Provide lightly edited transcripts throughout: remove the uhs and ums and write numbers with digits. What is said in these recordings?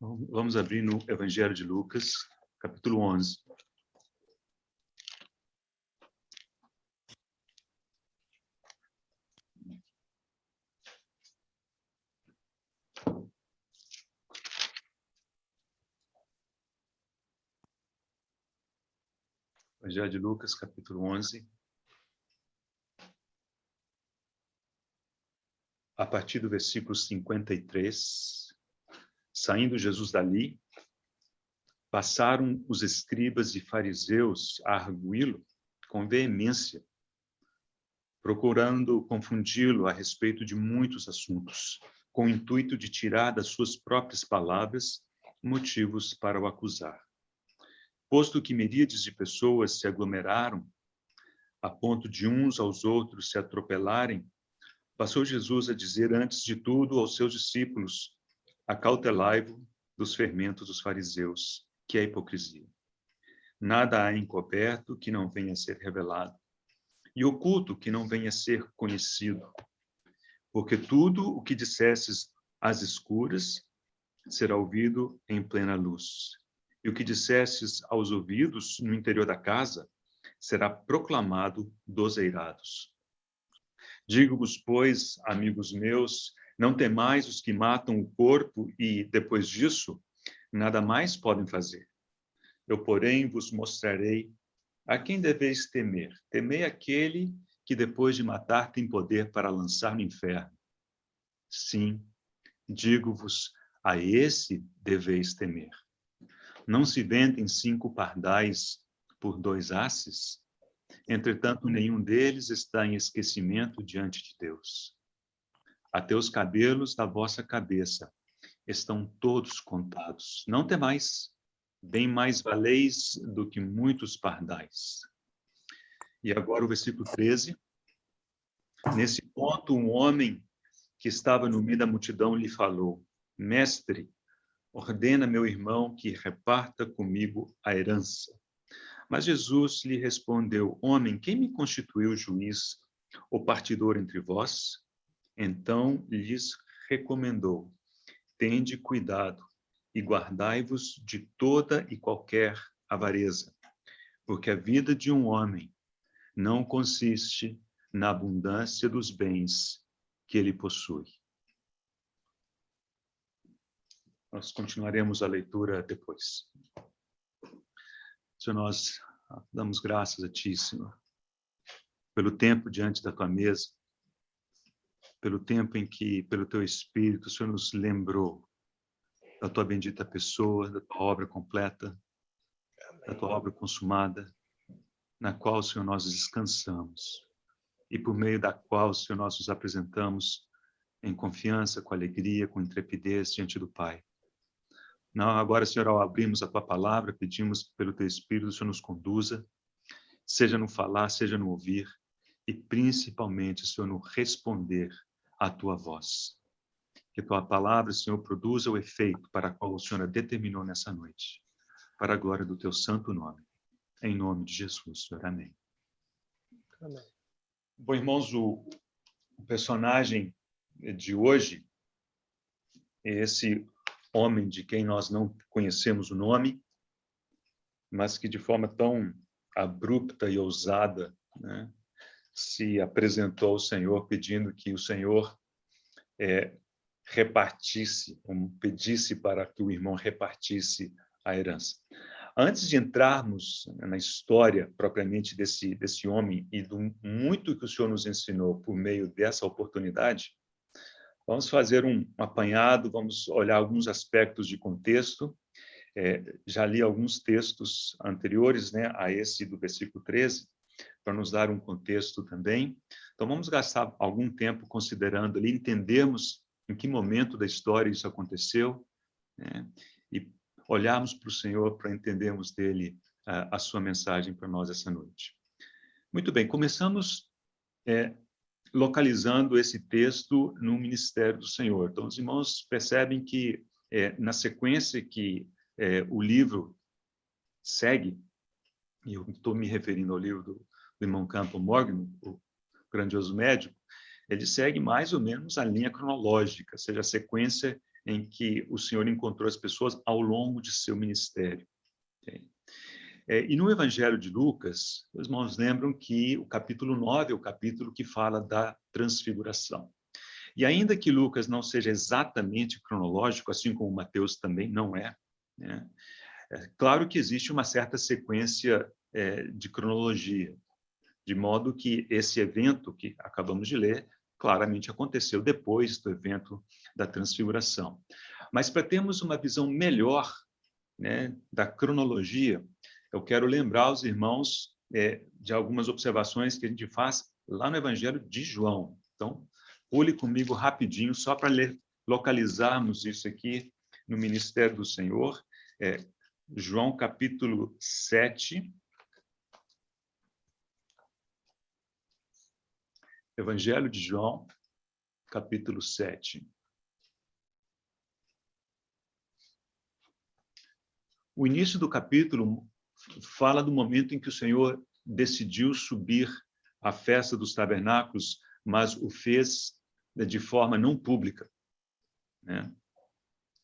Vamos abrir no Evangelho de Lucas, capítulo 11. Evangelho de Lucas, capítulo 11. A partir do versículo 53, saindo Jesus dali, passaram os escribas e fariseus a arguí-lo com veemência, procurando confundi-lo a respeito de muitos assuntos, com o intuito de tirar das suas próprias palavras motivos para o acusar. Posto que miríades de pessoas se aglomeraram, a ponto de uns aos outros se atropelarem, passou Jesus a dizer antes de tudo aos seus discípulos: acautelai-vos dos fermentos dos fariseus, que é a hipocrisia. Nada há encoberto que não venha a ser revelado, e oculto que não venha a ser conhecido. Porque tudo o que dissesses às escuras será ouvido em plena luz. E o que dissesses aos ouvidos no interior da casa será proclamado dos eirados. Digo-vos, pois, amigos meus, não temais os que matam o corpo e, depois disso, nada mais podem fazer. Eu, porém, vos mostrarei a quem deveis temer. Temei aquele que, depois de matar, tem poder para lançar no inferno. Sim, digo-vos, a esse deveis temer. Não se vendem 5 pardais por 2 asses? Entretanto, nenhum deles está em esquecimento diante de Deus. Até os cabelos da vossa cabeça estão todos contados. Não temais, bem mais valeis do que muitos pardais. E agora o versículo 13. Nesse ponto, um homem que estava no meio da multidão lhe falou: Mestre, ordena meu irmão que reparta comigo a herança. Mas Jesus lhe respondeu: Homem, quem me constituiu juiz ou partidor entre vós? Então lhes recomendou: Tende cuidado e guardai-vos de toda e qualquer avareza, porque a vida de um homem não consiste na abundância dos bens que ele possui. Nós continuaremos a leitura depois. Senhor, nós damos graças a Ti, Senhor, pelo tempo diante da Tua mesa, pelo tempo em que, pelo Teu Espírito, o Senhor nos lembrou da Tua bendita pessoa, da Tua obra completa, da Tua obra consumada, na qual, Senhor, nós descansamos e por meio da qual, Senhor, nós nos apresentamos em confiança, com alegria, com intrepidez diante do Pai. Não, agora, Senhor, ao abrirmos a Tua palavra, pedimos pelo Teu Espírito, o Senhor nos conduza, seja no falar, seja no ouvir, e principalmente, Senhor, no responder à Tua voz. Que a Tua palavra, Senhor, produza o efeito para o qual o Senhor a determinou nessa noite, para a glória do Teu santo nome. Em nome de Jesus, Senhor. Amém. Amém. Bom, irmãos, o personagem de hoje é esse homem de quem nós não conhecemos o nome, mas que de forma tão abrupta e ousada, né, se apresentou ao Senhor pedindo que o Senhor repartisse, pedisse para que o irmão repartisse a herança. Antes de entrarmos na história propriamente desse homem e do muito que o Senhor nos ensinou por meio dessa oportunidade, vamos fazer um apanhado, vamos olhar alguns aspectos de contexto. Já li alguns textos anteriores, né, a esse do versículo 13, para nos dar um contexto também. Então, vamos gastar algum tempo considerando ali, entendermos em que momento da história isso aconteceu, né, e olharmos para o Senhor para entendermos dele a sua mensagem para nós essa noite. Muito bem, começamos localizando esse texto no ministério do Senhor. Então, os irmãos percebem que, na sequência que o livro segue, e eu estou me referindo ao livro do irmão Campbell Morgan, o grandioso médico, ele segue mais ou menos a linha cronológica, ou seja, a sequência em que o Senhor encontrou as pessoas ao longo de seu ministério. Okay? E no Evangelho de Lucas, os irmãos lembram que o capítulo 9 é o capítulo que fala da transfiguração. E ainda que Lucas não seja exatamente cronológico, assim como Mateus também não é, né? É claro que existe uma certa sequência de cronologia, de modo que esse evento que acabamos de ler claramente aconteceu depois do evento da transfiguração. Mas para termos uma visão melhor, né, da cronologia, eu quero lembrar os irmãos de algumas observações que a gente faz lá no Evangelho de João. Então, pule comigo rapidinho, só para localizarmos isso aqui no ministério do Senhor. João capítulo 7. Evangelho de João, capítulo 7. O início do capítulo fala do momento em que o Senhor decidiu subir à festa dos tabernáculos, mas o fez de forma não pública, né?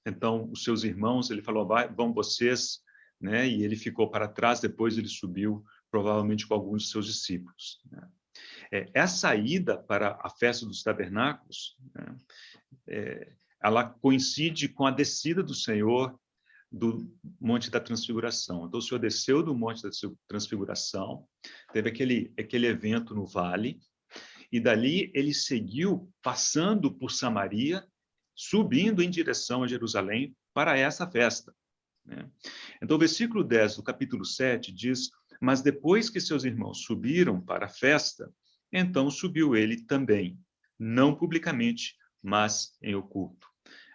Então, os seus irmãos, ele falou, vão vocês, né? E ele ficou para trás, depois ele subiu, provavelmente com alguns de seus discípulos, né? Essa ida para a festa dos tabernáculos, né, ela coincide com a descida do Senhor do Monte da Transfiguração. Então, o Senhor desceu do Monte da Transfiguração, teve aquele evento no vale, e dali ele seguiu passando por Samaria, subindo em direção a Jerusalém para essa festa, né? Então, o versículo 10 do capítulo 7 diz, mas depois que seus irmãos subiram para a festa, então subiu ele também, não publicamente, mas em oculto.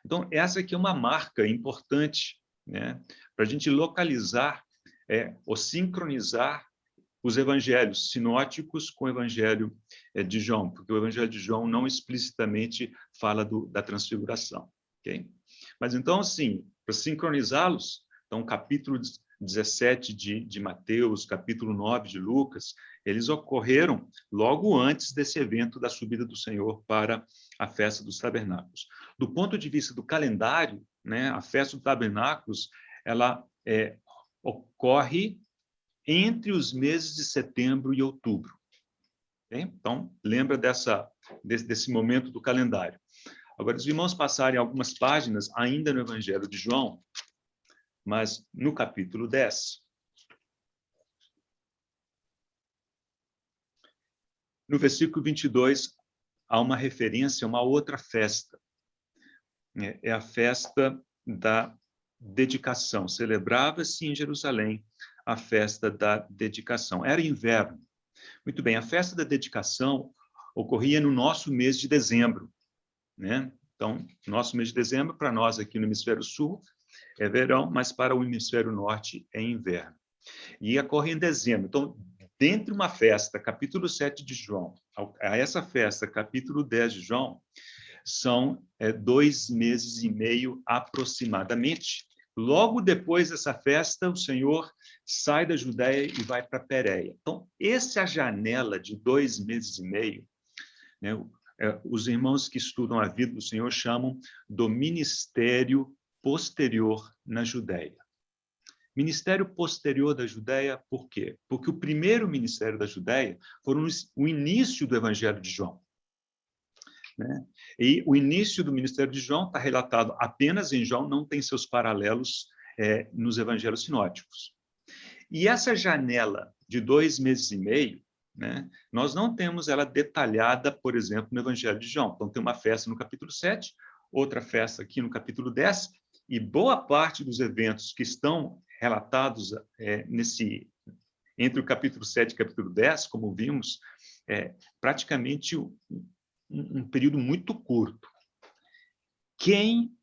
Então, essa aqui é uma marca importante, né, para a gente localizar ou sincronizar os evangelhos sinóticos com o evangelho de João, porque o evangelho de João não explicitamente fala da transfiguração. Okay? Mas então, assim, para sincronizá-los, então, capítulo 17 de Mateus, capítulo 9 de Lucas, eles ocorreram logo antes desse evento da subida do Senhor para a festa dos tabernáculos. Do ponto de vista do calendário, né, a festa dos tabernáculos, ela ocorre entre os meses de setembro e outubro. Okay? Então, lembra desse momento do calendário. Agora, os irmãos passarem algumas páginas ainda no Evangelho de João, mas no capítulo 10. No versículo 22, há uma referência a uma outra festa. É a festa da dedicação. Celebrava-se em Jerusalém a festa da dedicação. Era inverno. Muito bem, a festa da dedicação ocorria no nosso mês de dezembro, né? Então, nosso mês de dezembro, para nós aqui no hemisfério sul, é verão, mas para o hemisfério norte é inverno. E ocorre em dezembro. Então, dentre uma festa, capítulo 7 de João, a essa festa, capítulo 10 de João, são 2 meses e meio aproximadamente. Logo depois dessa festa, o Senhor sai da Judéia e vai para Pérea. Então, essa é a janela de 2 meses e meio, né? Os irmãos que estudam a vida do Senhor chamam do ministério posterior na Judéia. Ministério posterior da Judéia, por quê? Porque o primeiro ministério da Judéia foi o início do Evangelho de João, né? E o início do ministério de João está relatado apenas em João, não tem seus paralelos nos evangelhos sinóticos. E essa janela de 2 meses e meio, né, nós não temos ela detalhada, por exemplo, no Evangelho de João. Então, tem uma festa no capítulo 7, outra festa aqui no capítulo 10, e boa parte dos eventos que estão relatados entre o capítulo 7 e o capítulo 10, como vimos, praticamente um período muito curto. Quem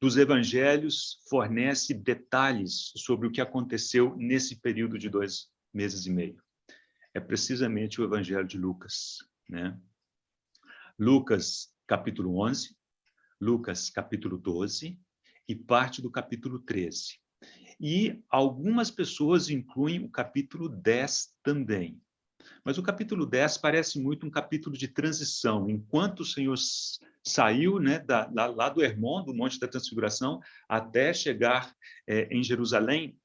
dos evangelhos fornece detalhes sobre o que aconteceu nesse período de 2 meses e meio? É precisamente o Evangelho de Lucas, né? Lucas, capítulo 11, Lucas, capítulo 12 e parte do capítulo 13. E algumas pessoas incluem o capítulo 10 também. Mas o capítulo 10 parece muito um capítulo de transição. Enquanto o Senhor saiu, né, lá do Hermon, do Monte da Transfiguração, até chegar em Jerusalém,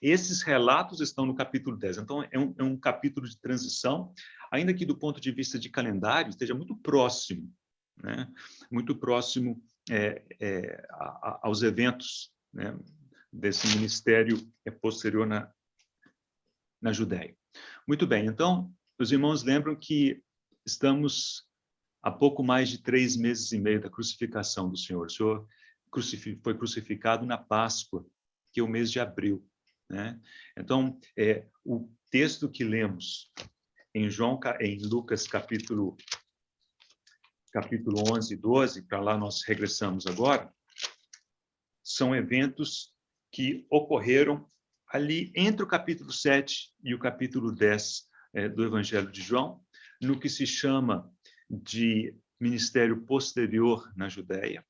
esses relatos estão no capítulo 10. Então, é um capítulo de transição, ainda que do ponto de vista de calendário, esteja muito próximo, né? Muito próximo aos eventos, né, desse ministério posterior na Judéia. Muito bem, então, os irmãos lembram que estamos há pouco mais de 3 meses e meio da crucificação do Senhor. O Senhor foi crucificado na Páscoa, que é o mês de abril, né? Então, o texto que lemos em Lucas capítulo 11 e 12, para lá nós regressamos agora, são eventos que ocorreram ali entre o capítulo 7 e o capítulo 10 do Evangelho de João, no que se chama de ministério posterior na Judéia,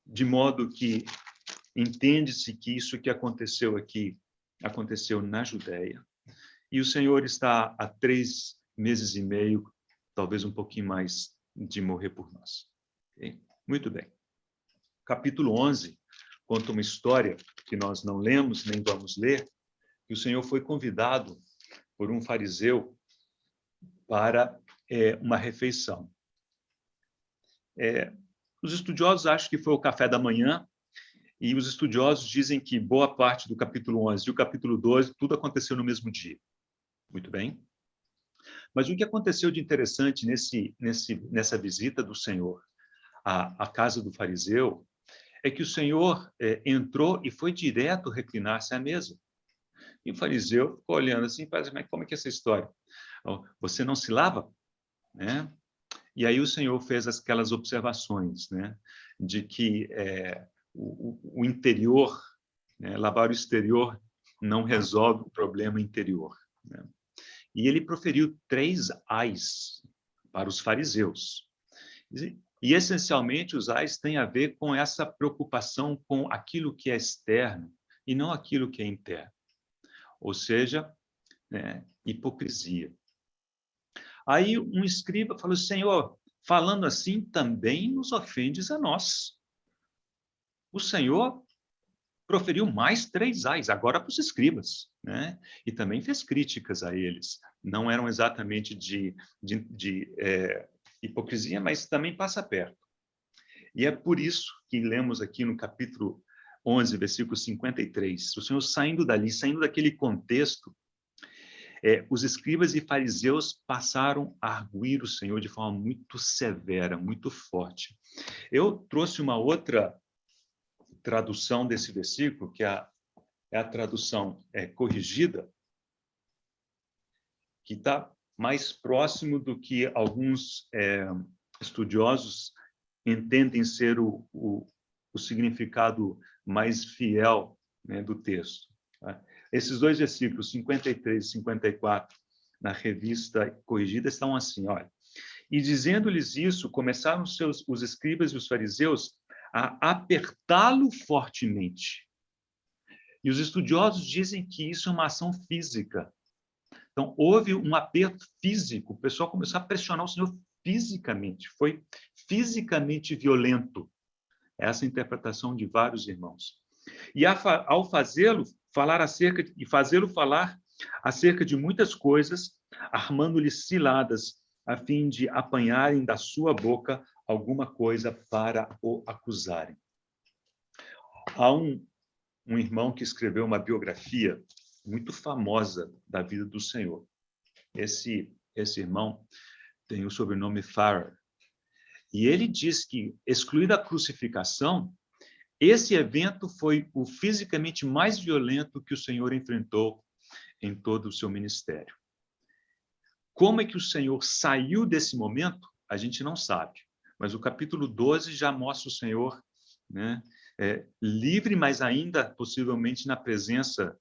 de modo que entende-se que isso que aconteceu aqui aconteceu na Judéia, e o Senhor está há 3 meses e meio, talvez um pouquinho mais, de morrer por nós. Okay? Muito bem. Capítulo 11 conta uma história que nós não lemos, nem vamos ler, que o Senhor foi convidado por um fariseu para uma refeição. Os estudiosos acham que foi o café da manhã, e os estudiosos dizem que boa parte do capítulo 11 e o capítulo 12, tudo aconteceu no mesmo dia. Muito bem. Mas o que aconteceu de interessante nessa visita do Senhor à casa do fariseu é que o Senhor entrou e foi direto reclinar-se à mesa. E o fariseu ficou olhando assim, mas como é que é essa história? Você não se lava? Né? E aí o Senhor fez aquelas observações, né, de que o interior, né, lavar o exterior não resolve o problema interior. Né? E ele proferiu 3 ais para os fariseus. E, essencialmente, os ais têm a ver com essa preocupação com aquilo que é externo e não aquilo que é interno. Ou seja, né, hipocrisia. Aí um escriba falou, Senhor, falando assim também nos ofendes a nós. O Senhor proferiu mais 3 ais, agora para os escribas, né? E também fez críticas a eles. Não eram exatamente de hipocrisia, mas também passa perto. E é por isso que lemos aqui no capítulo 11, versículo 53, o Senhor saindo dali, saindo daquele contexto, os escribas e fariseus passaram a arguir o Senhor de forma muito severa, muito forte. Eu trouxe uma outra tradução desse versículo, que é a tradução corrigida, que está mais próximo do que alguns estudiosos entendem ser o significado mais fiel, né, do texto. Tá? Esses 2 versículos, 53 e 54, na revista corrigida, estão assim, olha. E dizendo-lhes isso, começaram os escribas e os fariseus a apertá-lo fortemente. E os estudiosos dizem que isso é uma ação física. Então, houve um aperto físico, o pessoal começou a pressionar o Senhor fisicamente, foi fisicamente violento. Essa é a interpretação de vários irmãos. E ao fazê-lo falar acerca de muitas coisas, armando-lhe ciladas, a fim de apanharem da sua boca alguma coisa para o acusarem. Há um irmão que escreveu uma biografia muito famosa da vida do Senhor. Esse irmão tem o sobrenome Farrer. E ele diz que, excluída a crucificação, esse evento foi o fisicamente mais violento que o Senhor enfrentou em todo o seu ministério. Como é que o Senhor saiu desse momento? A gente não sabe. Mas o capítulo 12 já mostra o Senhor, né, livre, mas ainda possivelmente na presença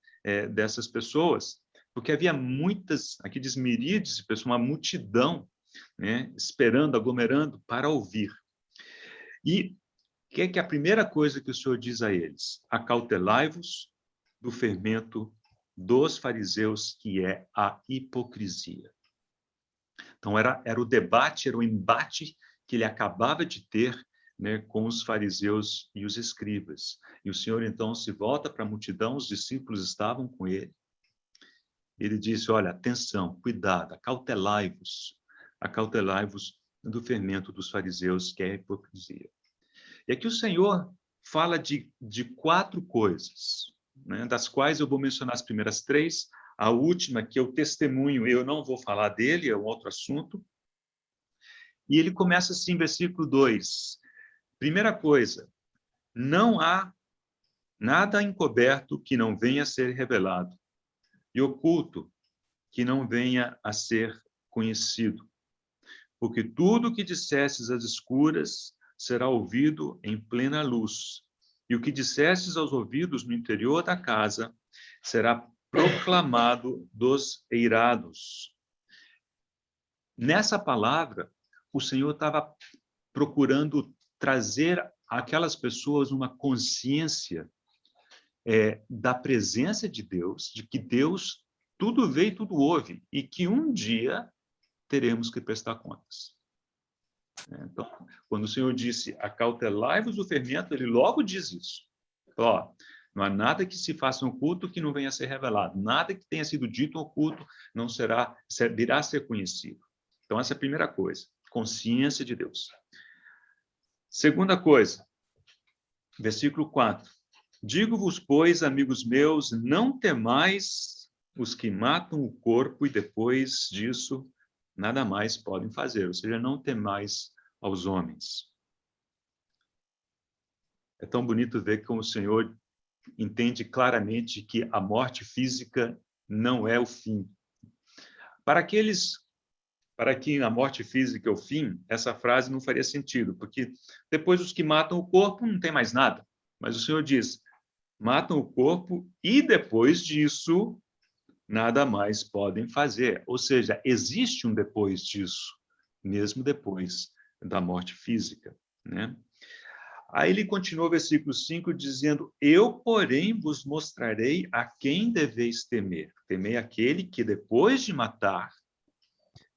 dessas pessoas, porque havia muitas, aqui diz miríades de pessoas, uma multidão, né, esperando, aglomerando para ouvir. E o que é a primeira coisa que o Senhor diz a eles? Acautelai-vos do fermento dos fariseus, que é a hipocrisia. Então, era o debate, era o embate que ele acabava de ter, né, com os fariseus e os escribas. E o Senhor, então, se volta para a multidão, os discípulos estavam com ele. Ele disse, olha, atenção, cuidado, acautelai-vos do fermento dos fariseus, que é a hipocrisia. E aqui o Senhor fala de 4 coisas, né, das quais eu vou mencionar as primeiras 3, a última, que é o testemunho, eu não vou falar dele, é um outro assunto. E ele começa assim, versículo 2. Primeira coisa, não há nada encoberto que não venha a ser revelado, e oculto que não venha a ser conhecido. Porque tudo que dissestes às escuras será ouvido em plena luz, e o que dissestes aos ouvidos no interior da casa será proclamado dos eirados. Nessa palavra, o Senhor estava procurando trazer àquelas pessoas uma consciência da presença de Deus, de que Deus tudo vê e tudo ouve, e que um dia teremos que prestar contas. Então, quando o Senhor disse, acautelai-vos do fermento, ele logo diz isso. Ó, não há nada que se faça oculto que não venha a ser revelado. Nada que tenha sido dito oculto não virá a ser conhecido. Então, essa é a primeira coisa. Consciência de Deus. Segunda coisa, versículo 4. Digo-vos, pois, amigos meus, não temais os que matam o corpo e depois disso nada mais podem fazer. Ou seja, não temais aos homens. É tão bonito ver como o Senhor entende claramente que a morte física não é o fim. Para quem a morte física é o fim, essa frase não faria sentido, porque depois os que matam o corpo não tem mais nada. Mas o Senhor diz, matam o corpo e depois disso nada mais podem fazer. Ou seja, existe um depois disso, mesmo depois da morte física, né? Aí ele continua o versículo 5 dizendo, eu, porém, vos mostrarei a quem deveis temer. Temei aquele que, depois de matar,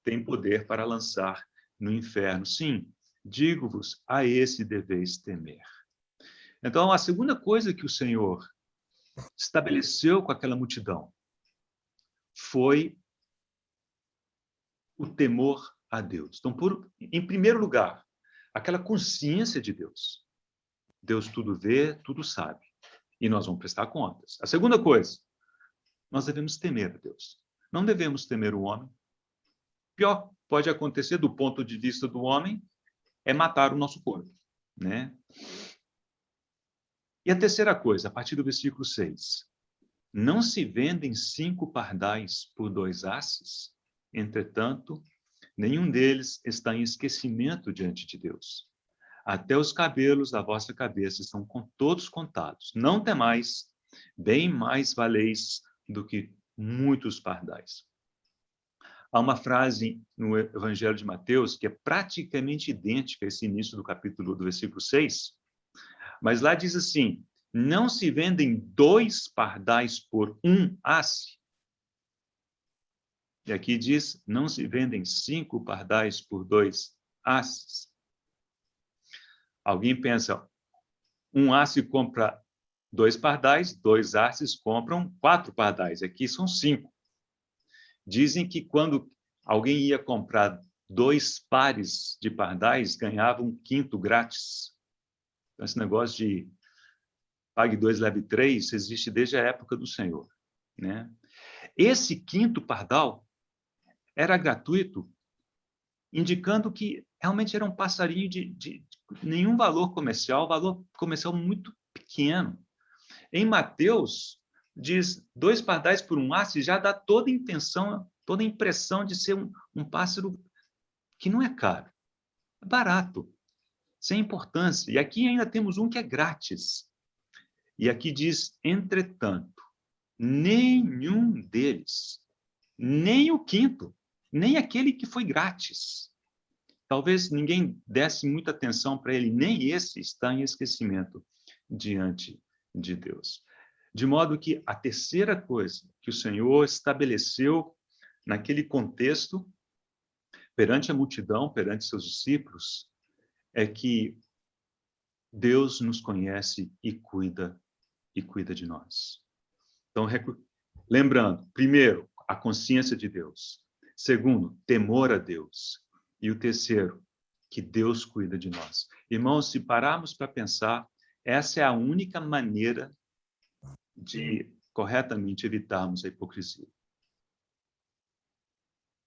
tem poder para lançar no inferno. Sim, digo-vos, a esse deveis temer. Então, a segunda coisa que o Senhor estabeleceu com aquela multidão foi o temor a Deus. Então, em primeiro lugar, aquela consciência de Deus. Deus tudo vê, tudo sabe. E nós vamos prestar contas. A segunda coisa, nós devemos temer a Deus. Não devemos temer o homem. Pior pode acontecer do ponto de vista do homem é matar o nosso corpo, né? E a terceira coisa, a partir do versículo 6. Não se vendem 5 pardais por 2 asses? Entretanto, nenhum deles está em esquecimento diante de Deus. Até os cabelos da vossa cabeça estão todos contados. Não temais, bem mais valeis do que muitos pardais. Há uma frase no Evangelho de Mateus que é praticamente idêntica a esse início do versículo 6, mas lá diz assim, não se vendem 2 pardais por 1 asse? E aqui diz, não se vendem 5 pardais por 2 asses? Alguém pensa, 1 asse compra 2 pardais, 2 asses compram 4 pardais. Aqui são 5. Dizem que quando alguém ia comprar 2 pares de pardais, ganhava um quinto grátis. Então, esse negócio de pague 2, leve 3, existe desde a época do Senhor, né? Esse quinto pardal era gratuito, indicando que realmente era um passarinho de nenhum valor comercial muito pequeno. Em Mateus, diz 2 pardais por 1 asse, já dá toda a impressão de ser um pássaro que não é caro, é barato, sem importância. E aqui ainda temos um que é grátis. E aqui diz, entretanto, nenhum deles, nem o quinto, nem aquele que foi grátis. Talvez ninguém desse muita atenção para ele, nem esse está em esquecimento diante de Deus. De modo que a terceira coisa que o Senhor estabeleceu naquele contexto, perante a multidão, perante seus discípulos, é que Deus nos conhece e cuida de nós. Então, lembrando, primeiro, a consciência de Deus. Segundo, temor a Deus. E o terceiro, que Deus cuida de nós. Irmãos, se pararmos para pensar, essa é a única maneira de corretamente evitarmos a hipocrisia.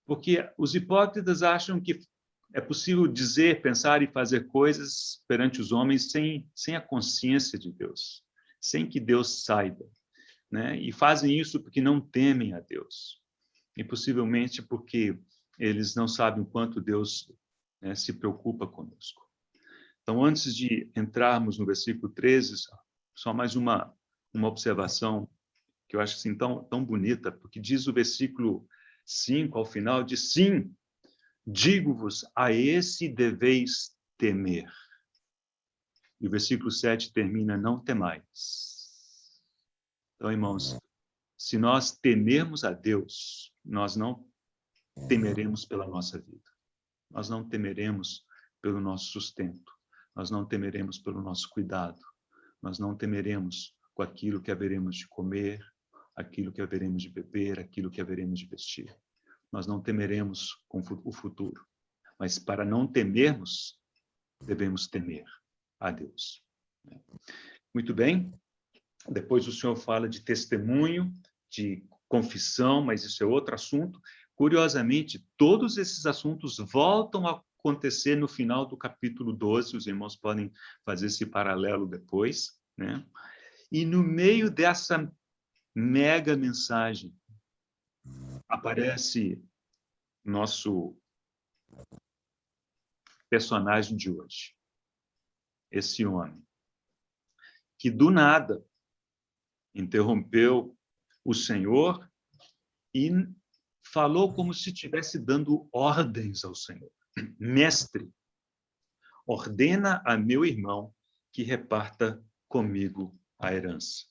Porque os hipócritas acham que é possível dizer, pensar e fazer coisas perante os homens sem a consciência de Deus, sem que Deus saiba, né? E fazem isso porque não temem a Deus. E possivelmente porque eles não sabem o quanto Deus, né, se preocupa conosco. Então, antes de entrarmos no versículo 13, só mais uma observação que eu acho assim tão bonita, porque diz o versículo 5, ao final, diz: sim, digo-vos, a esse deveis temer. E o versículo 7 termina: não temais. Então, irmãos, se nós temermos a Deus, nós não temeremos pela nossa vida. Nós não temeremos pelo nosso sustento. Nós não temeremos pelo nosso cuidado. Nós não temeremos com aquilo que haveremos de comer, aquilo que haveremos de beber, aquilo que haveremos de vestir. Nós não temeremos com o futuro. Mas para não temermos, devemos temer a Deus. Muito bem. Depois o Senhor fala de testemunho, de confissão, mas isso é outro assunto. Curiosamente, todos esses assuntos voltam a acontecer no final do capítulo 12, os irmãos podem fazer esse paralelo depois, né? E no meio dessa mega mensagem, aparece nosso personagem de hoje, esse homem, que do nada interrompeu o Senhor e falou como se estivesse dando ordens ao Senhor. Mestre, ordena a meu irmão que reparta comigo a herança.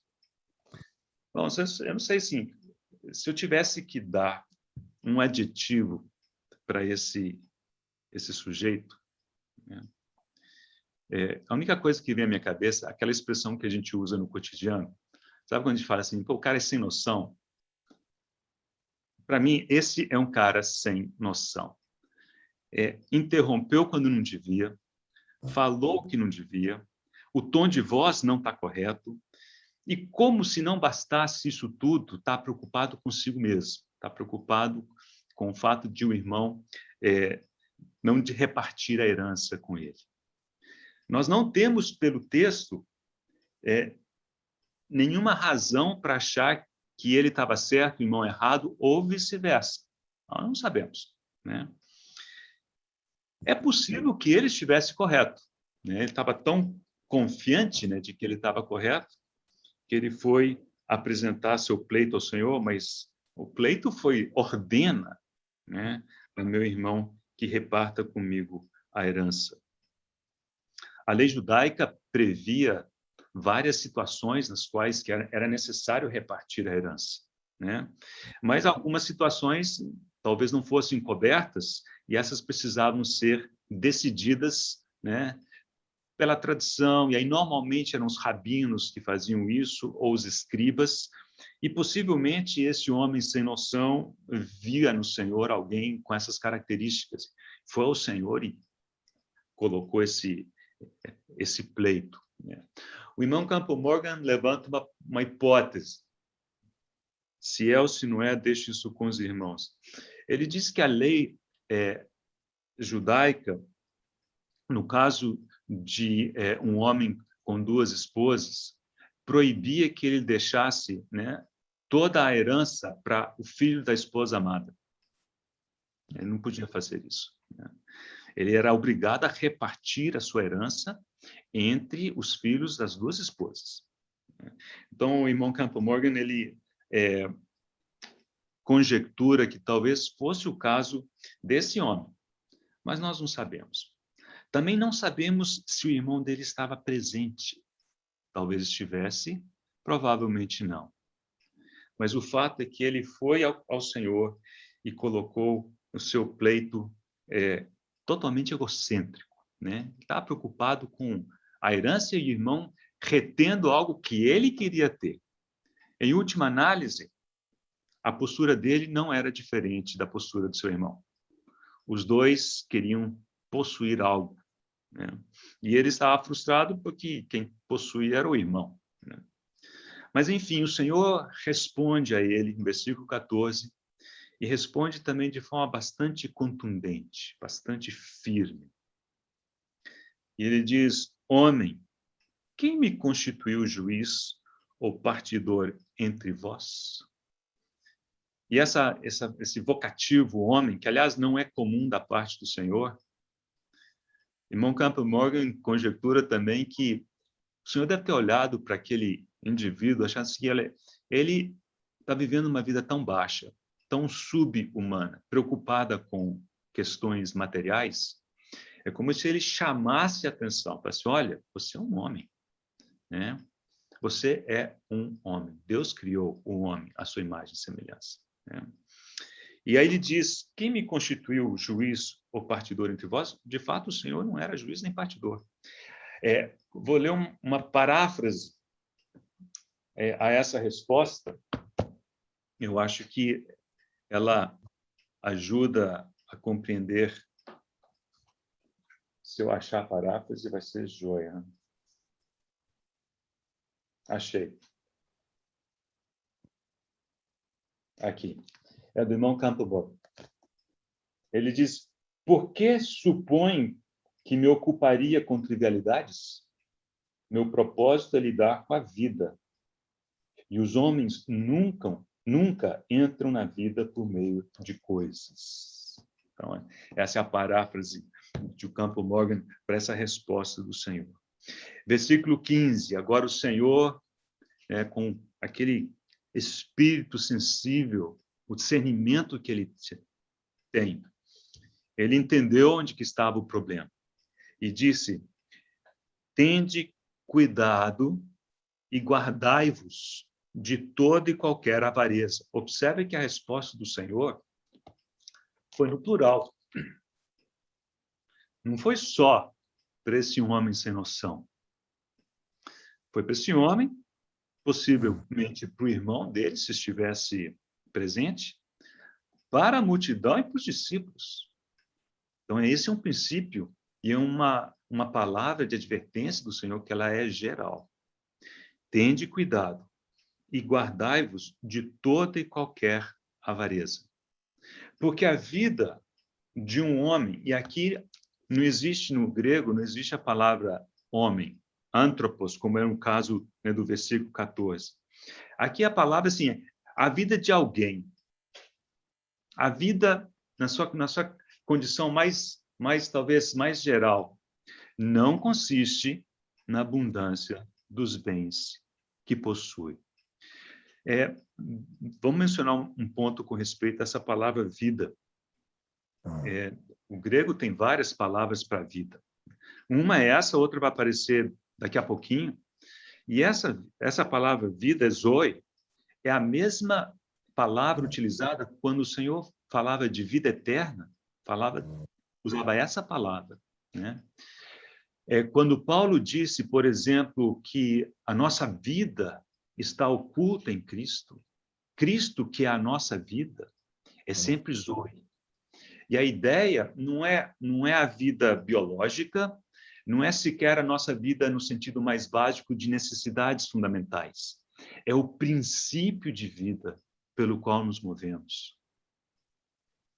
Bom, eu não sei se eu tivesse que dar um adjetivo para esse sujeito, né? A única coisa que vem à minha cabeça é aquela expressão que a gente usa no cotidiano. Sabe quando a gente fala assim, pô, o cara é sem noção? Para mim, esse é um cara sem noção. Interrompeu quando não devia, falou o que não devia, o tom de voz não está correto, e como se não bastasse isso tudo, está preocupado consigo mesmo, está preocupado com o fato de o irmão não de repartir a herança com ele. Nós não temos, pelo texto, nenhuma razão para achar que ele estava certo, o irmão errado, ou vice-versa. Nós não sabemos, né? É possível que ele estivesse correto, né? Ele estava tão confiante, né, de que ele estava correto, que ele foi apresentar seu pleito ao Senhor, mas o pleito foi: ordena, né, ao meu irmão que reparta comigo a herança. A lei judaica previa várias situações nas quais que era necessário repartir a herança, né? Mas algumas situações talvez não fossem cobertas e essas precisavam ser decididas, né, pela tradição, e aí normalmente eram os rabinos que faziam isso, ou os escribas, e possivelmente esse homem sem noção via no Senhor alguém com essas características. Foi ao Senhor e colocou esse pleito, né? O irmão Campo Morgan levanta uma hipótese. Se é ou se não é, deixe isso com os irmãos. Ele diz que a lei judaica, no caso de um homem com duas esposas, proibia que ele deixasse, né, toda a herança para o filho da esposa amada. Ele não podia fazer isso, né? Ele era obrigado a repartir a sua herança entre os filhos das duas esposas. Então, o irmão Campo Morgan, ele conjectura que talvez fosse o caso desse homem, mas nós não sabemos. Também não sabemos se o irmão dele estava presente. Talvez estivesse, Provavelmente não. Mas o fato é que ele foi ao Senhor e colocou o seu pleito totalmente egocêntrico, né? Estava preocupado com a herança e o irmão retendo algo que ele queria ter. Em última análise, a postura dele não era diferente da postura do seu irmão. Os dois queriam possuir algo, né? E ele estava frustrado porque quem possuía era o irmão, né? Mas, enfim, o Senhor responde a ele, no versículo 14, e responde também de forma bastante contundente, bastante firme. E ele diz: homem, quem me constituiu juiz ou partidor entre vós? E esse vocativo homem, que aliás não é comum da parte do Senhor, irmão Campbell Morgan conjectura também que o Senhor deve ter olhado para aquele indivíduo, achando que ele está vivendo uma vida tão baixa, tão sub-humana, preocupada com questões materiais. É como se ele chamasse a atenção, falasse: olha, você é um homem, né? Você é um homem. Deus criou o homem à sua imagem e semelhança, né? E aí ele diz: quem me constituiu juiz ou partidor entre vós? De fato, o Senhor não era juiz nem partidor. Vou ler uma paráfrase a essa resposta. Eu acho que ela ajuda a compreender. Se eu achar a paráfrase, vai ser joia, né? Achei. Aqui. É do irmão Campbell. Ele diz: por que supõe que me ocuparia com trivialidades? Meu propósito é lidar com a vida. E os homens nunca entram na vida por meio de coisas. Então, essa é a paráfrase de Campbell Morgan para essa resposta do Senhor. Versículo 15. Agora o Senhor, com aquele espírito sensível, o discernimento que ele tem, ele entendeu onde que estava o problema e disse: tende cuidado e guardai-vos de toda e qualquer avareza. Observe que a resposta do Senhor foi no plural. Não foi só para esse homem sem noção. Foi para esse homem, possivelmente para o irmão dele, se estivesse presente, para a multidão e para os discípulos. Então, esse é um princípio e uma palavra de advertência do Senhor que ela é geral. Tende cuidado e guardai-vos de toda e qualquer avareza. Porque a vida de um homem, e aqui não existe no grego, não existe a palavra homem, anthropos, como é no caso, né, do versículo 14. Aqui a palavra assim, é a vida de alguém. A vida na sua condição talvez mais geral, não consiste na abundância dos bens que possui. Vamos mencionar um ponto com respeito a essa palavra vida. O grego tem várias palavras para vida. Uma é essa, outra vai aparecer daqui a pouquinho. E essa palavra vida, zoe, é a mesma palavra utilizada quando o Senhor falava de vida eterna, usava essa palavra, né? Quando Paulo disse, por exemplo, que a nossa vida está oculta em Cristo, Cristo, que é a nossa vida, é sempre zoe. E a ideia não é a vida biológica, não é sequer a nossa vida no sentido mais básico de necessidades fundamentais. É o princípio de vida pelo qual nos movemos.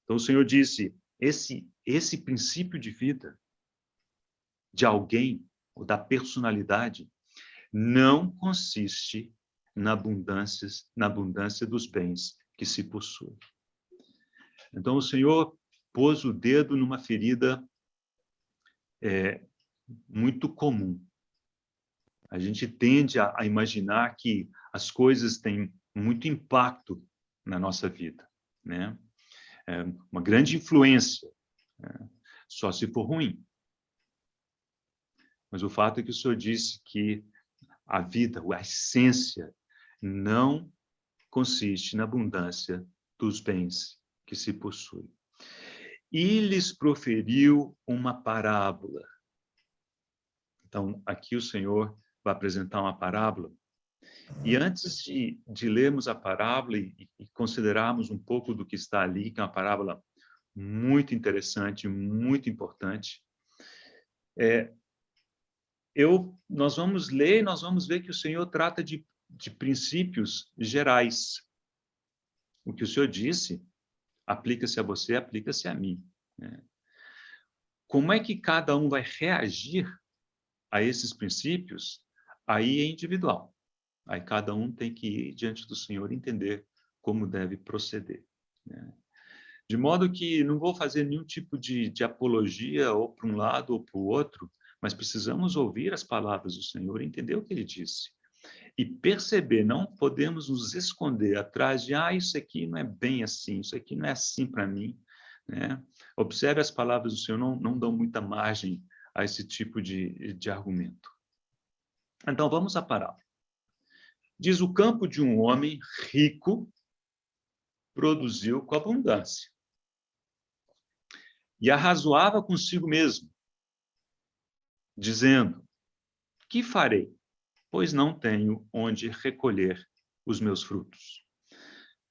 Então, o Senhor disse, esse princípio de vida de alguém, ou da personalidade, não consiste na abundância dos bens que se possui. Então, o Senhor pôs o dedo numa ferida muito comum. A gente tende a imaginar que as coisas têm muito impacto na nossa vida, né? Uma grande influência, só se for ruim. Mas o fato é que o Senhor disse que a vida, a essência não consiste na abundância dos bens que se possui. E lhes proferiu uma parábola. Então, aqui o Senhor vai apresentar uma parábola. E antes de lermos a parábola e considerarmos um pouco do que está ali, que é uma parábola muito interessante, muito importante, nós vamos ler e nós vamos ver que o Senhor trata de princípios gerais. O que o Senhor disse aplica-se a você, aplica-se a mim. Né? Como é que cada um vai reagir a esses princípios? Aí é individual. Aí cada um tem que ir diante do Senhor e entender como deve proceder. Né? De modo que não vou fazer nenhum tipo de apologia ou para um lado ou para o outro, mas precisamos ouvir as palavras do Senhor e entender o que Ele disse. E perceber, não podemos nos esconder atrás de, isso aqui não é bem assim, isso aqui não é assim para mim. Né? Observe as palavras do Senhor, não dão muita margem a esse tipo de argumento. Então, vamos à parábola. Diz: o campo de um homem rico produziu com abundância. E arrazoava consigo mesmo, dizendo: que farei? Pois não tenho onde recolher os meus frutos.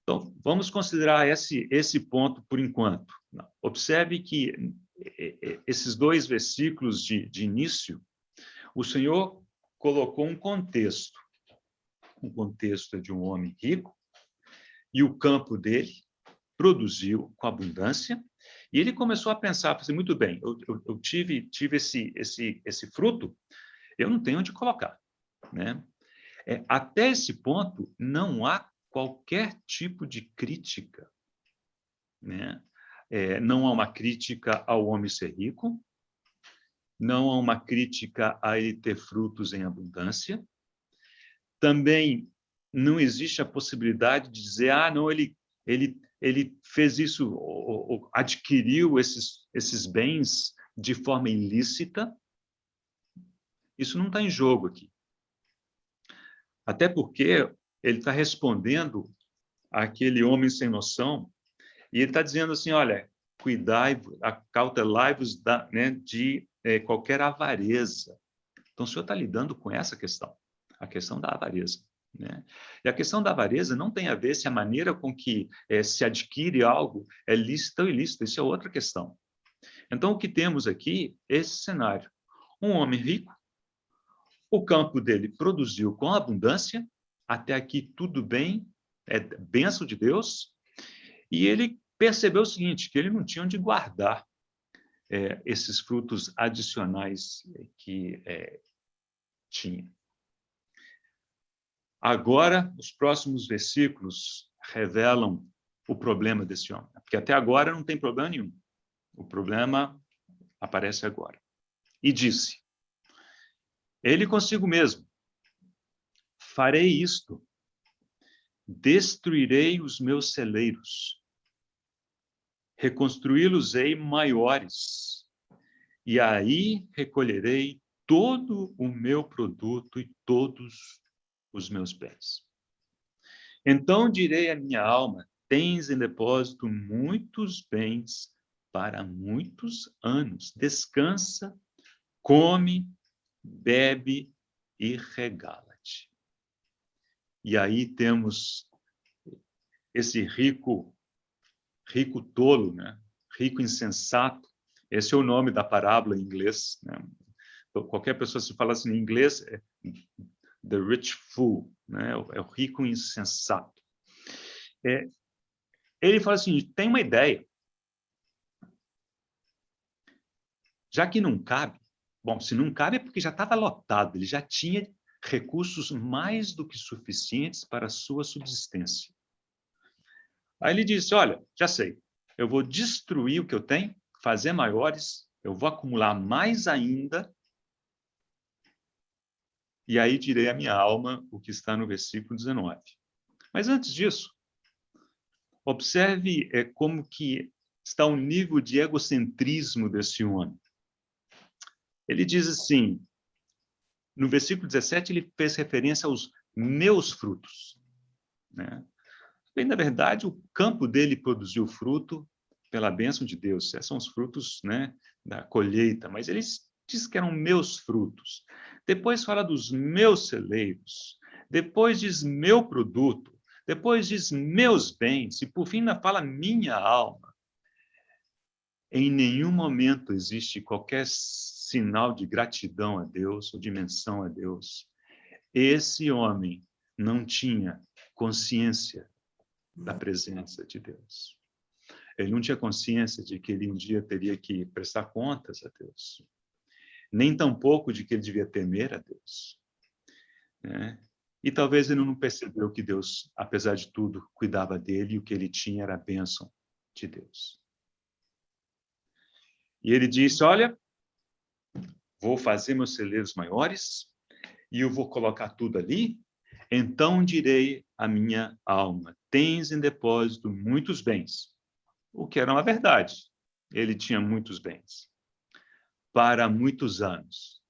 Então, vamos considerar esse ponto por enquanto. Observe que esses 2 versículos de início, o Senhor colocou um contexto. O contexto é de um homem rico, e o campo dele produziu com abundância, e ele começou a pensar, assim, muito bem, eu tive esse fruto, eu não tenho onde colocar. Né? Até esse ponto, não há qualquer tipo de crítica. Né? Não há uma crítica ao homem ser rico, não há uma crítica a ele ter frutos em abundância. Também não existe a possibilidade de dizer, não, ele fez isso, ou adquiriu esses bens de forma ilícita. Isso não está em jogo aqui. Até porque ele está respondendo àquele homem sem noção, e ele está dizendo assim, olha, cuidai, acautelai-vos de qualquer avareza. Então, o Senhor está lidando com essa questão, a questão da avareza. Né? E a questão da avareza não tem a ver se a maneira com que se adquire algo é lícita ou ilícita, isso é outra questão. Então, o que temos aqui é esse cenário. Um homem rico, o campo dele produziu com abundância, até aqui tudo bem, é bênção de Deus, e ele percebeu o seguinte, que ele não tinha onde guardar esses frutos adicionais que tinha. Agora, os próximos versículos revelam o problema desse homem, porque até agora não tem problema nenhum. O problema aparece agora. E disse, ele consigo mesmo, farei isto, destruirei os meus celeiros, reconstruí-los-ei maiores, e aí recolherei todo o meu produto e todos os meus bens. Então direi à minha alma, tens em depósito muitos bens para muitos anos. Descansa, come, bebe e regala-te. E aí temos esse rico tolo, né? Rico insensato. Esse é o nome da parábola em inglês. Né? Então, qualquer pessoa, se fala assim em inglês, é the rich fool, né? É o rico insensato. Ele fala assim, tem uma ideia. Já que não cabe, bom, se não cabe é porque já estava lotado, ele já tinha recursos mais do que suficientes para a sua subsistência. Aí ele disse, olha, já sei, eu vou destruir o que eu tenho, fazer maiores, eu vou acumular mais ainda, e aí direi à minha alma o que está no versículo 19. Mas antes disso, observe como que está o nível de egocentrismo desse homem. Ele diz assim, no versículo 17, ele fez referência aos meus frutos. né? Bem, na verdade, o campo dele produziu fruto pela bênção de Deus. Esses são os frutos, né, da colheita, mas ele diz que eram meus frutos. Depois fala dos meus celeiros. Depois diz meu produto. Depois diz meus bens. E por fim ainda fala minha alma. Em nenhum momento existe qualquer sinal de gratidão a Deus ou de menção a Deus. Esse homem não tinha consciência da presença de Deus. Ele não tinha consciência de que ele um dia teria que prestar contas a Deus. Nem tampouco de que ele devia temer a Deus, né? E talvez ele não percebeu que Deus, apesar de tudo, cuidava dele e o que ele tinha era a bênção de Deus. E ele disse, olha, vou fazer meus celeiros maiores e eu vou colocar tudo ali, então direi à minha alma, tens em depósito muitos bens, o que era uma verdade. Ele tinha muitos bens, para muitos anos.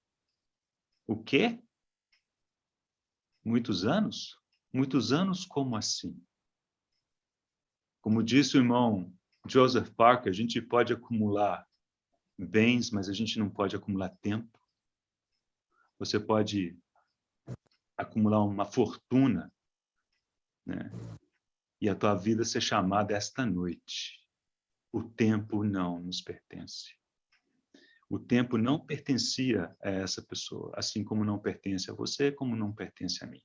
O quê? Muitos anos? Muitos anos como assim? Como disse o irmão Joseph Parker, a gente pode acumular bens, mas a gente não pode acumular tempo. Você pode acumular uma fortuna, né? E a tua vida ser chamada esta noite. O tempo não nos pertence. O tempo não pertencia a essa pessoa, assim como não pertence a você, como não pertence a mim.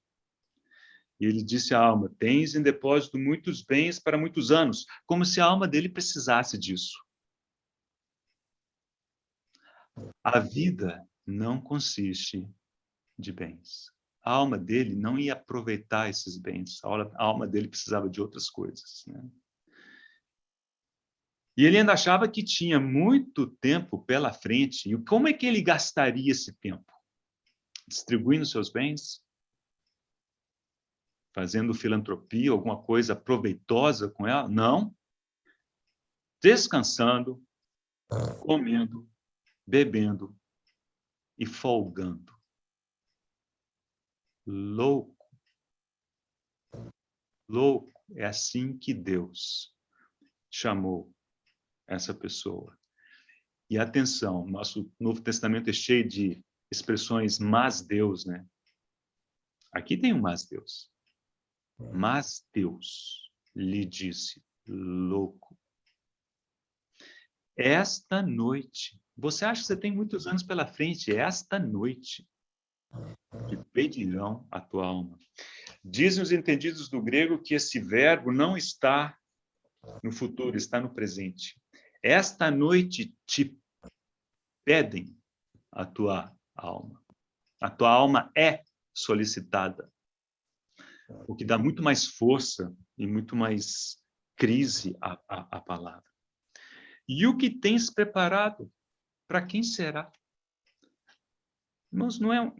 E ele disse à alma, tens em depósito muitos bens para muitos anos, como se a alma dele precisasse disso. A vida não consiste de bens. A alma dele não ia aproveitar esses bens. A alma dele precisava de outras coisas, né? E ele ainda achava que tinha muito tempo pela frente. E como é que ele gastaria esse tempo? Distribuindo seus bens? Fazendo filantropia, alguma coisa proveitosa com ela? Não. Descansando, comendo, bebendo e folgando. Louco. Louco. É assim que Deus chamou essa pessoa. E atenção, nosso Novo Testamento é cheio de expressões mas Deus, né? Aqui tem um mas Deus. Mas Deus lhe disse, louco, esta noite, você acha que você tem muitos anos pela frente, esta noite te pedirão a tua alma. Dizem os entendidos do grego que esse verbo não está no futuro, está no presente. Esta noite te pedem a tua alma. A tua alma é solicitada, o que dá muito mais força e muito mais crise à palavra. E o que tens preparado? Para quem será? Irmãos, não é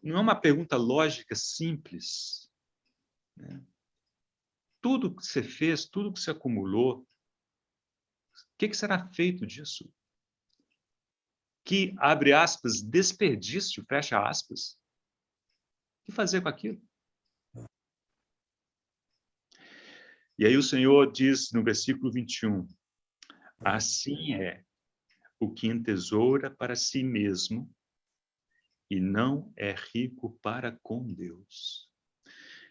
uma pergunta lógica simples, né? Tudo que você fez, tudo que você acumulou, o que será feito disso? Que, abre aspas, desperdício, fecha aspas. O que fazer com aquilo? E aí o Senhor diz no versículo 21, assim é o que entesoura para si mesmo e não é rico para com Deus.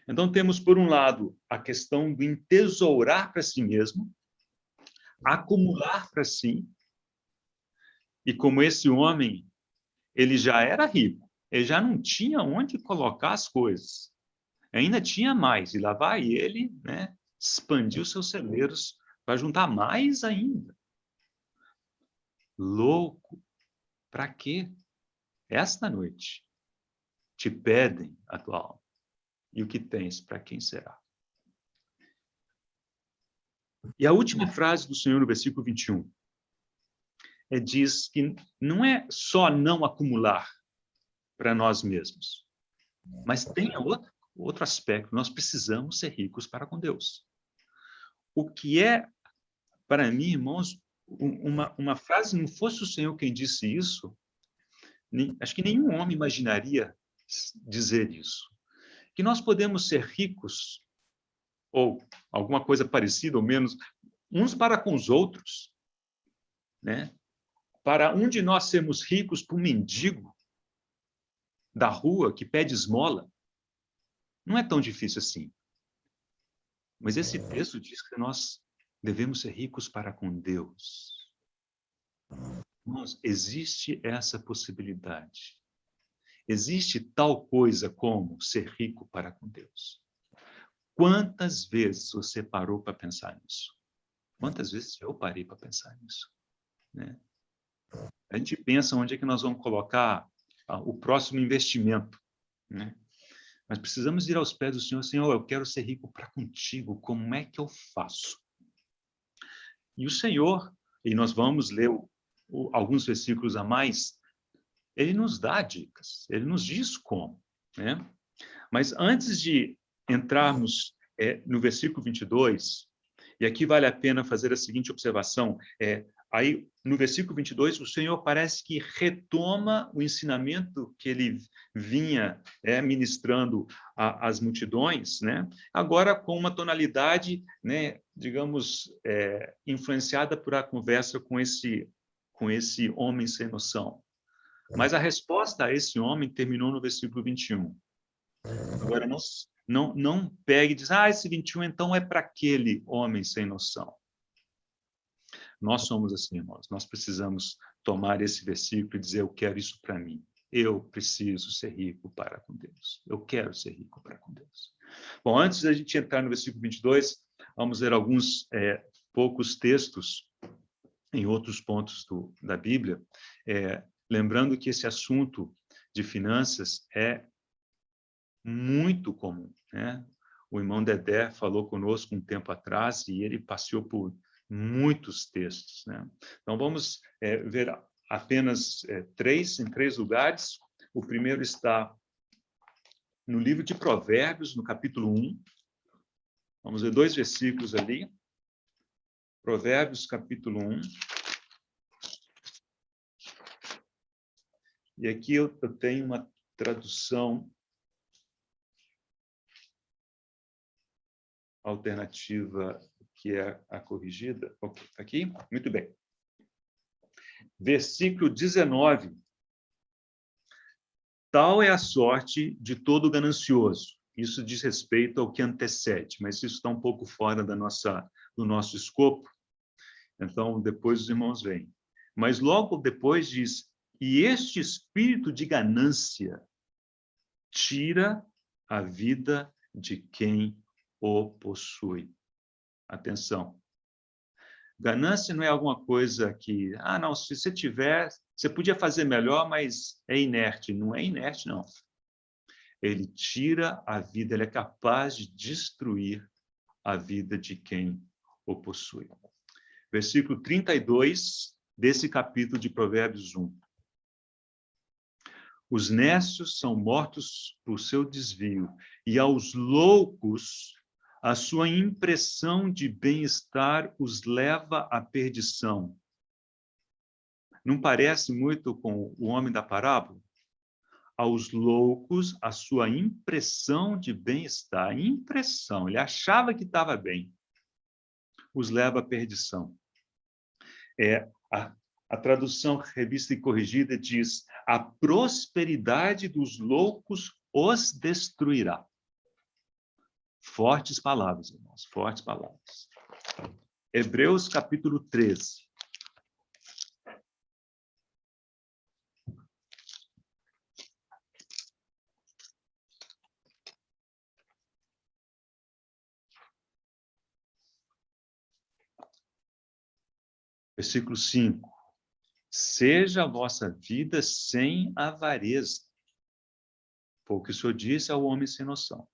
Então temos, por um lado, a questão do entesourar para si mesmo, acumular para si, e como esse homem, ele já era rico, ele já não tinha onde colocar as coisas, ainda tinha mais, e lá vai ele, né, expandiu seus celeiros para juntar mais ainda. Louco, para quê? Esta noite te pedem a tua alma, e o que tens, para quem será? E a última frase do Senhor no versículo 21 diz que não é só não acumular para nós mesmos, mas tem outro aspecto, nós precisamos ser ricos para com Deus. O que é, para mim, irmãos, uma frase, não fosse o Senhor quem disse isso, acho que nenhum homem imaginaria dizer isso, que nós podemos ser ricos, ou alguma coisa parecida, ou menos, uns para com os outros, né? Para um de nós sermos ricos para um mendigo da rua que pede esmola, não é tão difícil assim. Mas esse texto diz que nós devemos ser ricos para com Deus. Irmãos, existe essa possibilidade. Existe tal coisa como ser rico para com Deus. Quantas vezes você parou para pensar nisso? Quantas vezes eu parei para pensar nisso? Né? A gente pensa onde é que nós vamos colocar o próximo investimento, né? Mas precisamos ir aos pés do Senhor. Senhor, eu quero ser rico para contigo. Como é que eu faço? E o Senhor, e nós vamos ler alguns versículos a mais, ele nos dá dicas, ele nos diz como, né? Mas antes de entrarmos no versículo 22, e aqui vale a pena fazer a seguinte observação, aí no versículo 22, o Senhor parece que retoma o ensinamento que ele vinha ministrando às multidões, né? Agora com uma tonalidade, né, digamos, influenciada por a conversa com esse homem sem noção. Mas a resposta a esse homem terminou no versículo 21. Agora, não pegue e diz, esse 21 então é para aquele homem sem noção. Nós somos assim, irmãos. Nós precisamos tomar esse versículo e dizer, eu quero isso para mim. Eu preciso ser rico para com Deus. Eu quero ser rico para com Deus. Bom, antes da gente entrar no versículo 22, vamos ler alguns poucos textos em outros pontos da Bíblia, lembrando que esse assunto de finanças é muito comum, né? O irmão Dedé falou conosco um tempo atrás e ele passeou por muitos textos, né? Então, vamos ver apenas em três lugares. O primeiro está no livro de Provérbios, no capítulo 1. Vamos ver 2 versículos ali. Provérbios, capítulo 1. E aqui eu tenho uma tradução alternativa que é a corrigida. Ok, aqui? Muito bem. Versículo 19. Tal é a sorte de todo ganancioso. Isso diz respeito ao que antecede, mas isso está um pouco fora do nosso escopo. Então, depois os irmãos veem. Mas logo depois diz, e este espírito de ganância tira a vida de quem o possui. Atenção. Ganância não é alguma coisa que, não, se você tiver, você podia fazer melhor, mas é inerte. Não é inerte, não. Ele tira a vida, ele é capaz de destruir a vida de quem o possui. Versículo 32 desse capítulo de Provérbios 1. Os nécios são mortos por seu desvio, e aos loucos a sua impressão de bem-estar os leva à perdição. Não parece muito com o homem da parábola? Aos loucos, a sua impressão de bem-estar, impressão, ele achava que estava bem, os leva à perdição. A tradução revista e corrigida diz, a prosperidade dos loucos os destruirá. Fortes palavras, irmãos, fortes palavras. Hebreus, capítulo 13. Versículo 5. Seja a vossa vida sem avareza. Foi o que o Senhor disse ao homem sem noção.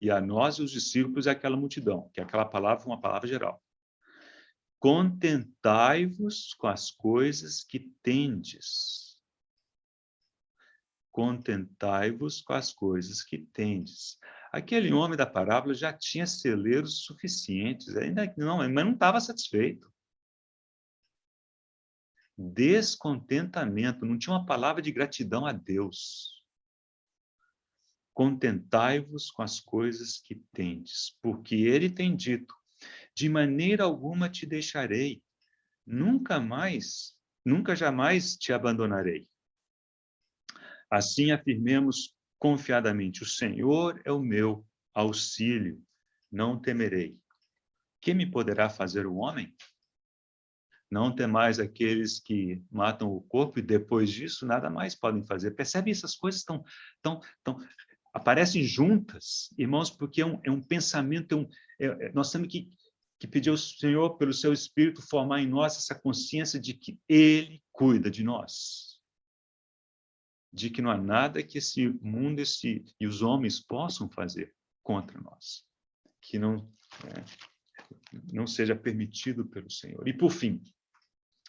E a nós, os discípulos, é aquela multidão, que aquela palavra é uma palavra geral. Contentai-vos com as coisas que tendes. Contentai-vos com as coisas que tendes. Aquele homem da parábola já tinha celeiros suficientes, mas não estava satisfeito. Descontentamento, não tinha uma palavra de gratidão a Deus. contentai-vos com as coisas que tendes, porque ele tem dito, de maneira alguma te deixarei, nunca jamais te abandonarei. Assim afirmemos confiadamente, o Senhor é o meu auxílio, não temerei. Que me poderá fazer o homem? Não temais aqueles que matam o corpo e depois disso nada mais podem fazer. Percebe? Essas coisas aparecem juntas, irmãos, porque é um pensamento, nós temos que pedir ao Senhor, pelo seu Espírito, formar em nós essa consciência de que Ele cuida de nós. De que não há nada que esse mundo e os homens possam fazer contra nós. Que não seja permitido pelo Senhor. E, por fim,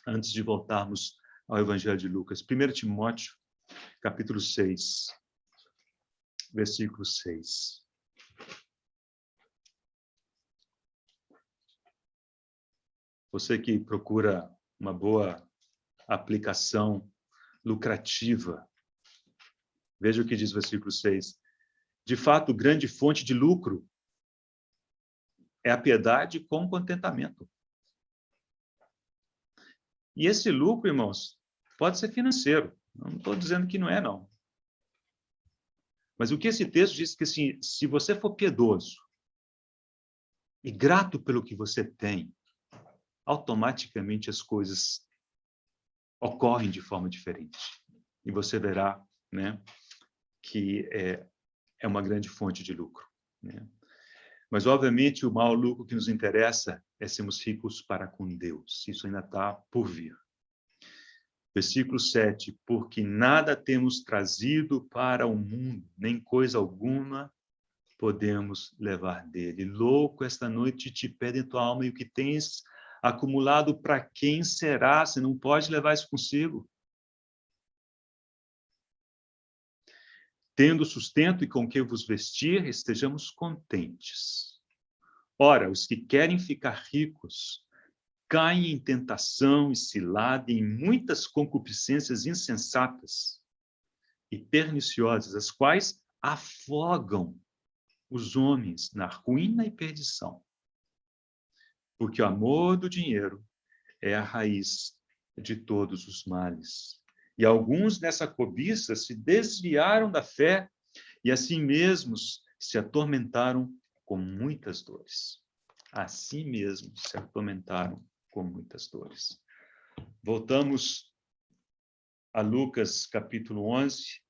antes de voltarmos ao Evangelho de Lucas, 1 Timóteo, capítulo 6, versículo 6. Você que procura uma boa aplicação lucrativa, veja o que diz o versículo 6. De fato, grande fonte de lucro é a piedade com contentamento. E esse lucro, irmãos, pode ser financeiro. Não estou dizendo que não é, não. Mas o que esse texto diz que assim, se você for piedoso e grato pelo que você tem, automaticamente as coisas ocorrem de forma diferente. E você verá, né, que é uma grande fonte de lucro. Né? Mas, obviamente, o maior lucro que nos interessa é sermos ricos para com Deus. Isso ainda está por vir. Versículo 7. Porque nada temos trazido para o mundo, nem coisa alguma podemos levar dele. Louco, esta noite te pede tua alma e o que tens acumulado para quem será? Você não pode levar isso consigo. Tendo sustento e com que vos vestir, estejamos contentes. Ora, os que querem ficar ricos caem em tentação e cilada em muitas concupiscências insensatas e perniciosas, as quais afogam os homens na ruína e perdição. Porque o amor do dinheiro é a raiz de todos os males. E alguns nessa cobiça se desviaram da fé e assim mesmos se atormentaram com muitas dores. Assim mesmo se atormentaram com muitas dores. Voltamos a Lucas, capítulo 11.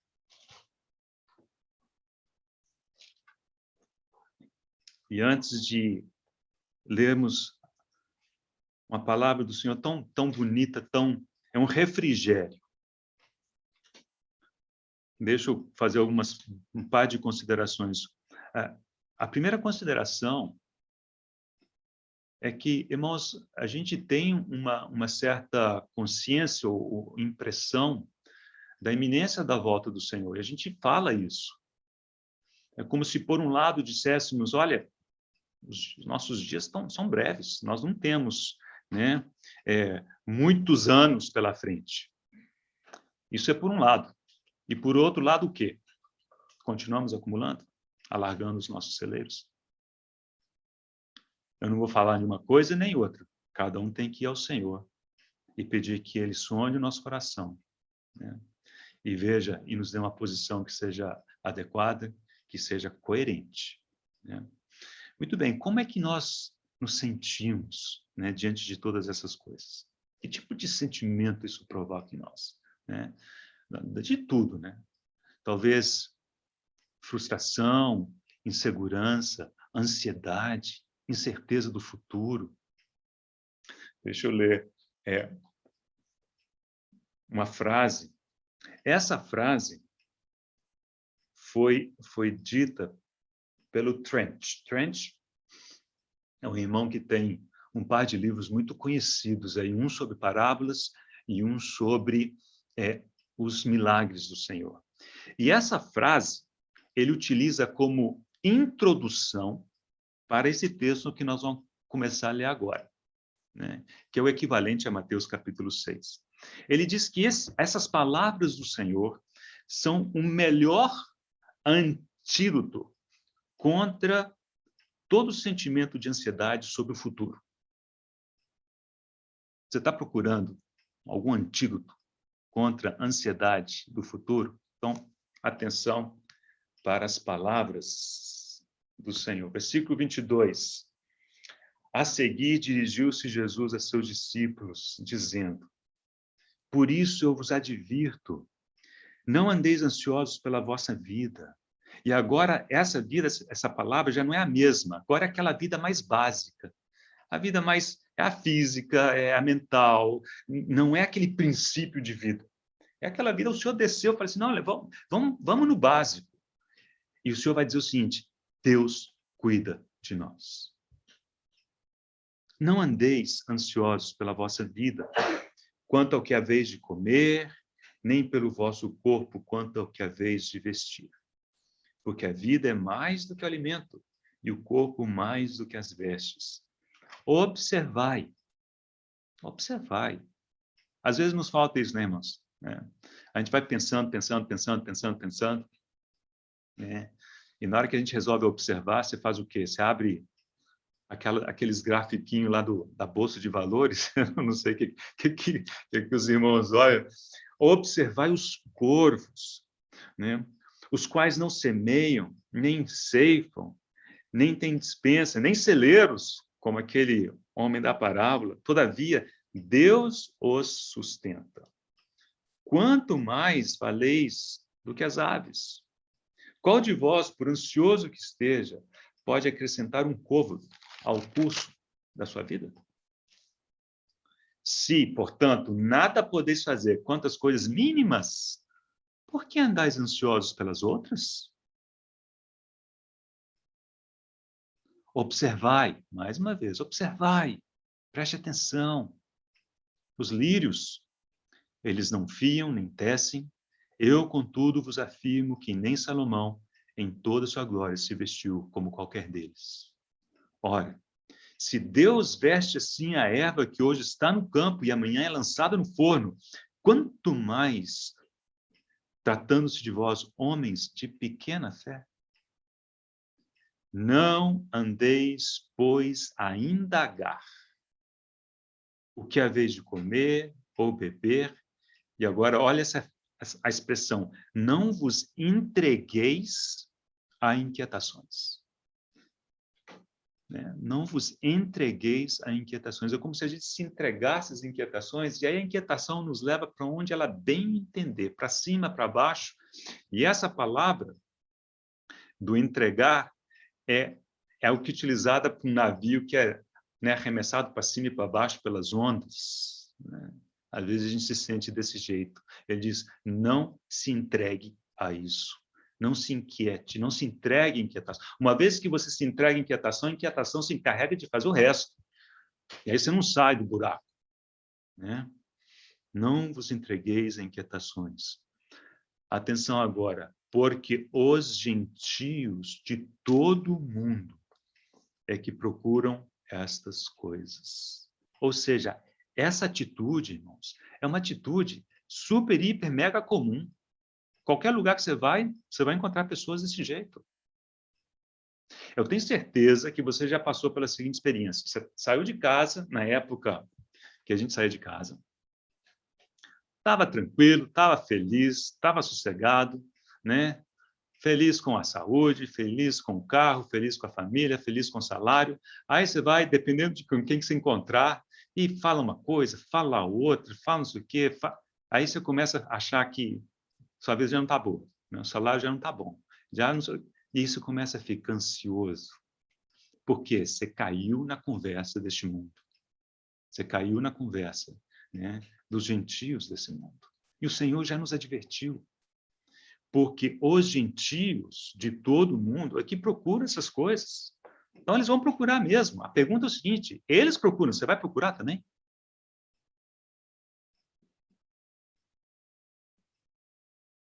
E antes de lermos uma palavra do Senhor tão bonita, é um refrigério. Deixa eu fazer um par de considerações. A primeira consideração é que, irmãos, a gente tem uma certa consciência ou impressão da iminência da volta do Senhor. E a gente fala isso. É como se, por um lado, disséssemos, olha, os nossos dias são breves, nós não temos, né, muitos anos pela frente. Isso é por um lado. E por outro lado, o quê? Continuamos acumulando, alargando os nossos celeiros. Eu não vou falar de uma coisa nem outra. Cada um tem que ir ao Senhor e pedir que Ele sonhe o nosso coração, né? E veja, e nos dê uma posição que seja adequada, que seja coerente, né? Muito bem, como é que nós nos sentimos, né, diante de todas essas coisas? Que tipo de sentimento isso provoca em nós, né? De tudo, né? Talvez frustração, insegurança, ansiedade, incerteza do futuro. Deixa eu ler uma frase. Essa frase foi dita pelo Trench. Trench é um irmão que tem um par de livros muito conhecidos, aí, um sobre parábolas e um sobre os milagres do Senhor. E essa frase ele utiliza como introdução para esse texto que nós vamos começar a ler agora, né? Que é o equivalente a Mateus capítulo 6. Ele diz que essas palavras do Senhor são o melhor antídoto contra todo sentimento de ansiedade sobre o futuro. Você está procurando algum antídoto contra a ansiedade do futuro? Então, atenção para as palavras do Senhor. Versículo 22. A seguir, dirigiu-se Jesus a seus discípulos, dizendo: por isso eu vos advirto, não andeis ansiosos pela vossa vida. E agora, essa vida, essa palavra já não é a mesma. Agora é aquela vida mais básica. A vida mais é a física, é a mental, não é aquele princípio de vida. É aquela vida, o Senhor desceu e falou assim, não, olha, vamos no básico. E o Senhor vai dizer o seguinte, Deus cuida de nós. Não andeis ansiosos pela vossa vida, quanto ao que haveis de comer, nem pelo vosso corpo, quanto ao que haveis de vestir. Porque a vida é mais do que o alimento, e o corpo mais do que as vestes. Observai. Observai. Às vezes nos falta isso, né, irmãos? A gente vai pensando, né? E na hora que a gente resolve observar, você faz o quê? Você abre aqueles grafiquinhos lá da Bolsa de Valores, eu não sei o que os irmãos olham. Observai os corvos, né? Os quais não semeiam, nem ceifam, nem têm despensa, nem celeiros, como aquele homem da parábola. Todavia, Deus os sustenta. Quanto mais valeis do que as aves? Qual de vós, por ansioso que esteja, pode acrescentar um côvado ao curso da sua vida? Se, portanto, nada podeis fazer quanto às coisas mínimas, por que andais ansiosos pelas outras? Observai, mais uma vez, observai, preste atenção. Os lírios, eles não fiam nem tecem. Eu, contudo, vos afirmo que nem Salomão, em toda sua glória, se vestiu como qualquer deles. Ora, se Deus veste assim a erva que hoje está no campo e amanhã é lançada no forno, quanto mais, tratando-se de vós, homens de pequena fé? Não andeis, pois, a indagar o que haveis de comer ou beber. E agora, olha a expressão, não vos entregueis a inquietações. Né? Não vos entregueis a inquietações. É como se a gente se entregasse às inquietações, e aí a inquietação nos leva para onde ela bem entender, para cima, para baixo. E essa palavra do entregar é o que é utilizada para um navio que é, né, arremessado para cima e para baixo pelas ondas. Né? Às vezes a gente se sente desse jeito. Ele diz, não se entregue a isso. Não se inquiete, não se entregue à inquietação. Uma vez que você se entrega à inquietação, a inquietação se encarrega de fazer o resto. E aí você não sai do buraco. Né? Não vos entregueis a inquietações. Atenção agora, porque os gentios de todo o mundo é que procuram estas coisas. Ou seja, essa atitude, irmãos, é uma atitude super, hiper, mega comum. Qualquer lugar que você vai encontrar pessoas desse jeito. Eu tenho certeza que você já passou pela seguinte experiência. Você saiu de casa, na época que a gente saía de casa, estava tranquilo, estava feliz, estava sossegado, né? Feliz com a saúde, feliz com o carro, feliz com a família, feliz com o salário. Aí você vai, dependendo de com quem que você encontrar, e fala uma coisa, fala outra, fala não sei o quê. Aí você começa a achar que sua vida já não está boa, né? O salário já não está bom. E isso começa a ficar ansioso. Por quê? Você caiu na conversa deste mundo. Você caiu na conversa, né, dos gentios desse mundo. E o Senhor já nos advertiu. Porque os gentios de todo mundo é que procuram essas coisas. Então, eles vão procurar mesmo. A pergunta é o seguinte, eles procuram, você vai procurar também?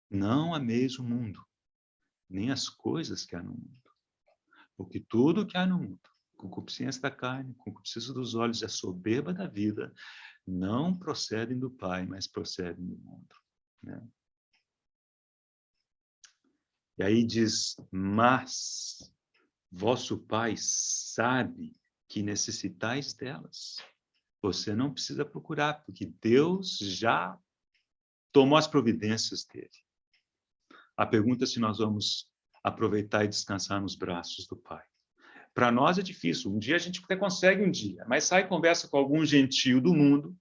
Não ameis o mundo, nem as coisas que há no mundo. Porque tudo que há no mundo, concupiscência da carne, concupiscência dos olhos e a soberba da vida, não procedem do Pai, mas procedem do mundo. Né? E aí diz, mas vosso Pai sabe que necessitais delas. Você não precisa procurar, porque Deus já tomou as providências dele. A pergunta é se nós vamos aproveitar e descansar nos braços do Pai. Para nós é difícil. Um dia a gente até consegue um dia, mas sai e conversa com algum gentio do mundo,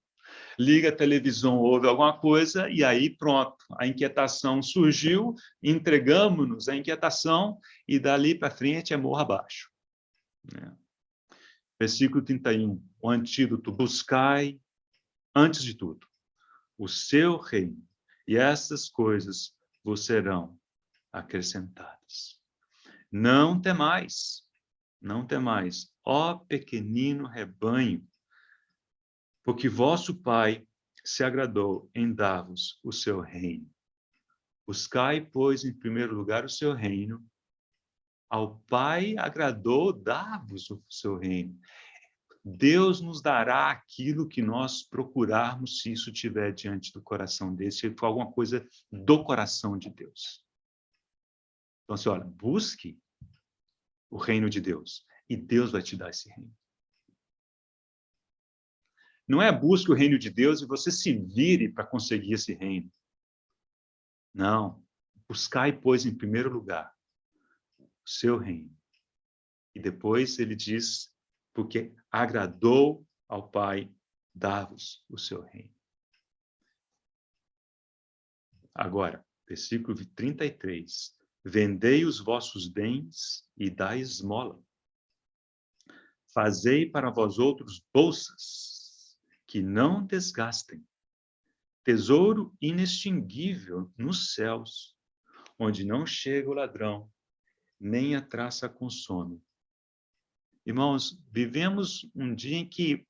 liga a televisão, ouve alguma coisa, e aí pronto. A inquietação surgiu, entregamos-nos à inquietação, e dali para frente é morro abaixo. Né? Versículo 31, o antídoto: buscai, antes de tudo, o seu reino, e essas coisas vos serão acrescentadas. Não temais, ó pequenino rebanho, porque vosso Pai se agradou em dar-vos o seu reino. Buscai, pois, em primeiro lugar o seu reino. Ao Pai agradou dar-vos o seu reino. Deus nos dará aquilo que nós procurarmos, se isso estiver diante do coração dele, se for alguma coisa do coração de Deus. Então, assim, olha, busque o reino de Deus, e Deus vai te dar esse reino. Não é busque o reino de Deus e você se vire para conseguir esse reino. Não. Buscai, pois, em primeiro lugar, o seu reino. E depois ele diz, porque agradou ao Pai dar-vos o seu reino. Agora, versículo 33. Vendei os vossos bens e dai esmola. Fazei para vós outros bolsas que não desgastem, tesouro inextinguível nos céus, onde não chega o ladrão, nem a traça consome. Irmãos, vivemos um dia em que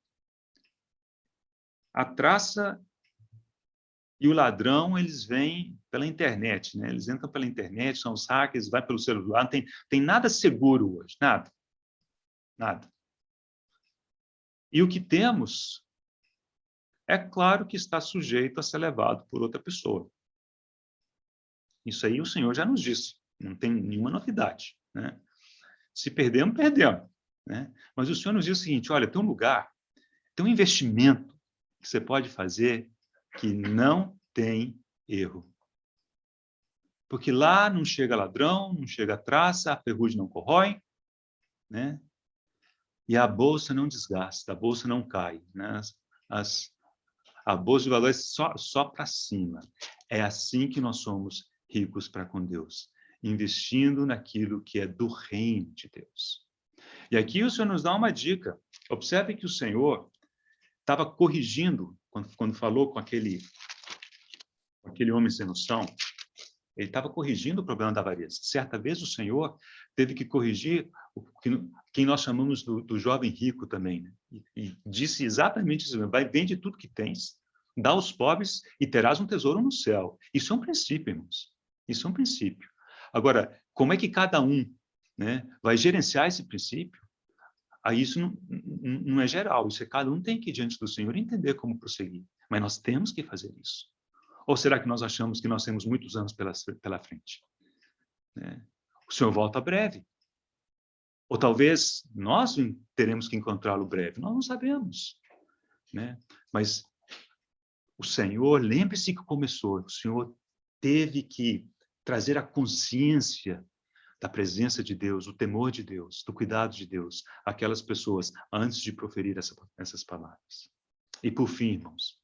a traça e o ladrão, eles vêm pela internet, né? Eles entram pela internet, são os hackers, vai pelo celular, não tem nada seguro hoje, nada. Nada. E o que temos, é claro que está sujeito a ser levado por outra pessoa. Isso aí o Senhor já nos disse, não tem nenhuma novidade, né? Se perdemos, perdemos, né? Mas o Senhor nos diz o seguinte, olha, tem um lugar, tem um investimento que você pode fazer que não tem erro. Porque lá não chega ladrão, não chega traça, a ferrugem não corrói, né? E a bolsa não desgasta, a bolsa não cai, né? A bolsa de valores só para cima. É assim que nós somos ricos para com Deus, investindo naquilo que é do reino de Deus. E aqui o Senhor nos dá uma dica. Observe que o Senhor estava corrigindo, quando falou com aquele homem sem noção, ele estava corrigindo o problema da avareza. Certa vez o Senhor teve que corrigir quem nós chamamos do jovem rico também, né? E disse exatamente isso, vende tudo que tens, dá aos pobres e terás um tesouro no céu. Isso é um princípio, irmãos. Isso é um princípio. Agora, como é que cada um, né, vai gerenciar esse princípio? Aí isso não é geral, isso é cada um tem que ir diante do Senhor e entender como prosseguir. Mas nós temos que fazer isso. Ou será que nós achamos que nós temos muitos anos pela frente? Né? O Senhor volta breve. Ou talvez nós teremos que encontrá-lo breve. Nós não sabemos. Né? Mas o Senhor, lembre-se que começou. O Senhor teve que trazer a consciência da presença de Deus, o temor de Deus, do cuidado de Deus, àquelas pessoas, antes de proferir essas palavras. E por fim, irmãos,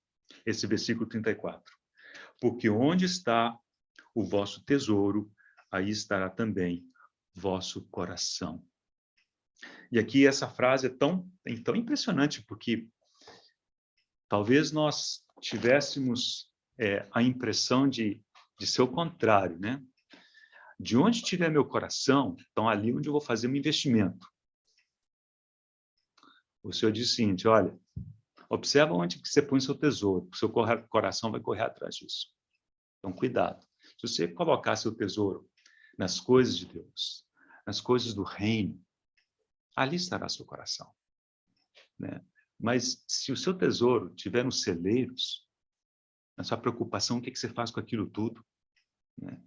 esse versículo 34. Porque onde está o vosso tesouro, aí estará também vosso coração. E aqui essa frase é tão impressionante, porque talvez nós tivéssemos a impressão de ser o contrário, né? De onde estiver meu coração, então ali onde eu vou fazer um investimento. O Senhor diz o seguinte, olha, observa onde que você põe seu tesouro, o seu coração vai correr atrás disso. Então, cuidado. Se você colocar seu tesouro nas coisas de Deus, nas coisas do reino, ali estará seu coração. Né? Mas se o seu tesouro estiver nos celeiros, na sua preocupação, o que você faz com aquilo tudo? Né?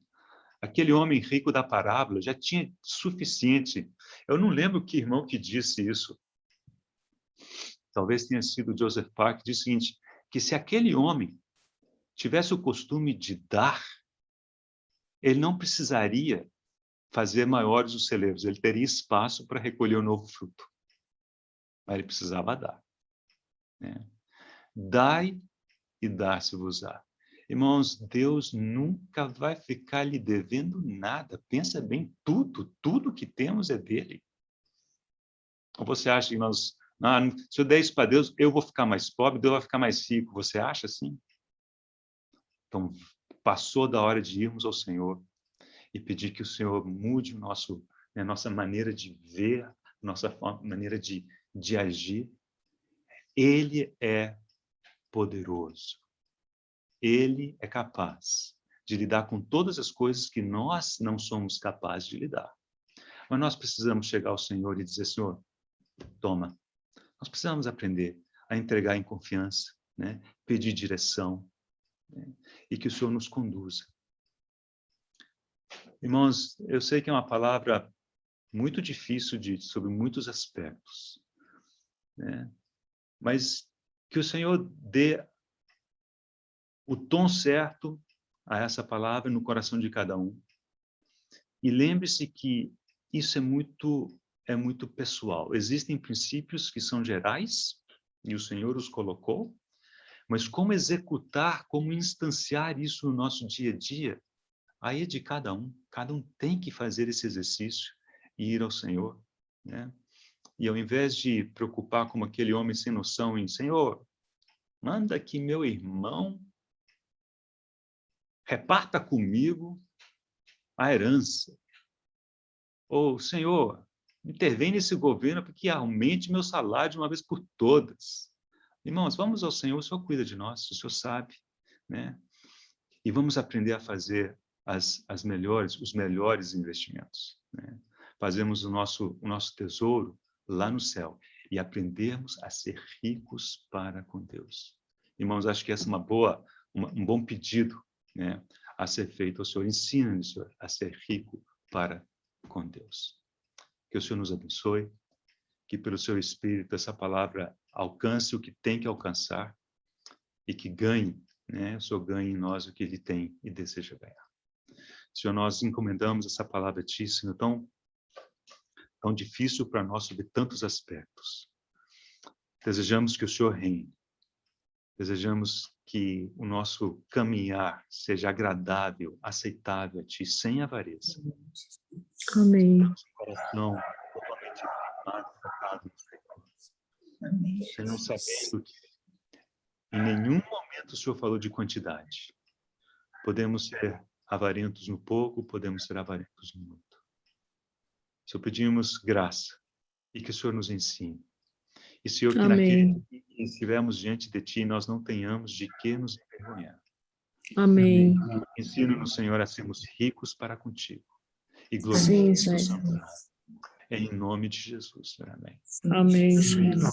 Aquele homem rico da parábola já tinha suficiente. Eu não lembro que irmão que disse isso. Talvez tenha sido Joseph Park, que disse o seguinte, que se aquele homem tivesse o costume de dar, ele não precisaria fazer maiores os celeiros, ele teria espaço para recolher o novo fruto. Mas ele precisava dar. Né? Dai e dar-se-vos-á. Irmãos, Deus nunca vai ficar lhe devendo nada. Pensa bem, tudo que temos é dele. Ou você acha que se eu der isso para Deus, eu vou ficar mais pobre, Deus vai ficar mais rico. Você acha assim? Então, passou da hora de irmos ao Senhor e pedir que o Senhor mude a nossa maneira de ver, nossa maneira de agir. Ele é poderoso. Ele é capaz de lidar com todas as coisas que nós não somos capazes de lidar. Mas nós precisamos chegar ao Senhor e dizer, Senhor, toma. Nós precisamos aprender a entregar em confiança, né? Pedir direção, né? E que o Senhor nos conduza. Irmãos, eu sei que é uma palavra muito difícil sobre muitos aspectos, né? Mas que o Senhor dê o tom certo a essa palavra no coração de cada um. E lembre-se que isso é muito pessoal. Existem princípios que são gerais, e o Senhor os colocou, mas como executar, como instanciar isso no nosso dia a dia, aí é de cada um. Cada um tem que fazer esse exercício e ir ao Senhor, né? E ao invés de preocupar como aquele homem sem noção em, Senhor, manda que meu irmão reparta comigo a herança. Ou, Senhor, intervém nesse governo para que aumente meu salário de uma vez por todas. Irmãos, vamos ao Senhor, o Senhor cuida de nós, o Senhor sabe, né? E vamos aprender a fazer os melhores investimentos, né? Fazemos o nosso tesouro lá no céu e aprendermos a ser ricos para com Deus. Irmãos, acho que essa é um bom pedido, né, a ser feito ao Senhor. Ensina-nos, Senhor, a ser rico para com Deus. Que o Senhor nos abençoe, que pelo seu Espírito essa palavra alcance o que tem que alcançar e que ganhe, né, o Senhor ganhe em nós o que Ele tem e deseja ganhar. Senhor, nós encomendamos essa palavra a Ti, Senhor, tão difícil para nós sobre tantos aspectos. Desejamos que o Senhor reine. Desejamos que o nosso caminhar seja agradável, aceitável a Ti, sem avareza. Amém. Nosso coração totalmente focado no Senhor. Senhor, sabendo que em nenhum momento o Senhor falou de quantidade. Podemos ser avarentos no pouco, podemos ser avarentos no muito. Senhor, pedimos graça e que o Senhor nos ensine. E, Senhor, que naquele que estivermos diante de Ti, nós não tenhamos de que nos envergonhar. Amém. Ensina-nos, Senhor, a sermos ricos para contigo. E glorifica o Santo Nome. É em nome de Jesus, Senhor. Amém. Amém, Senhor.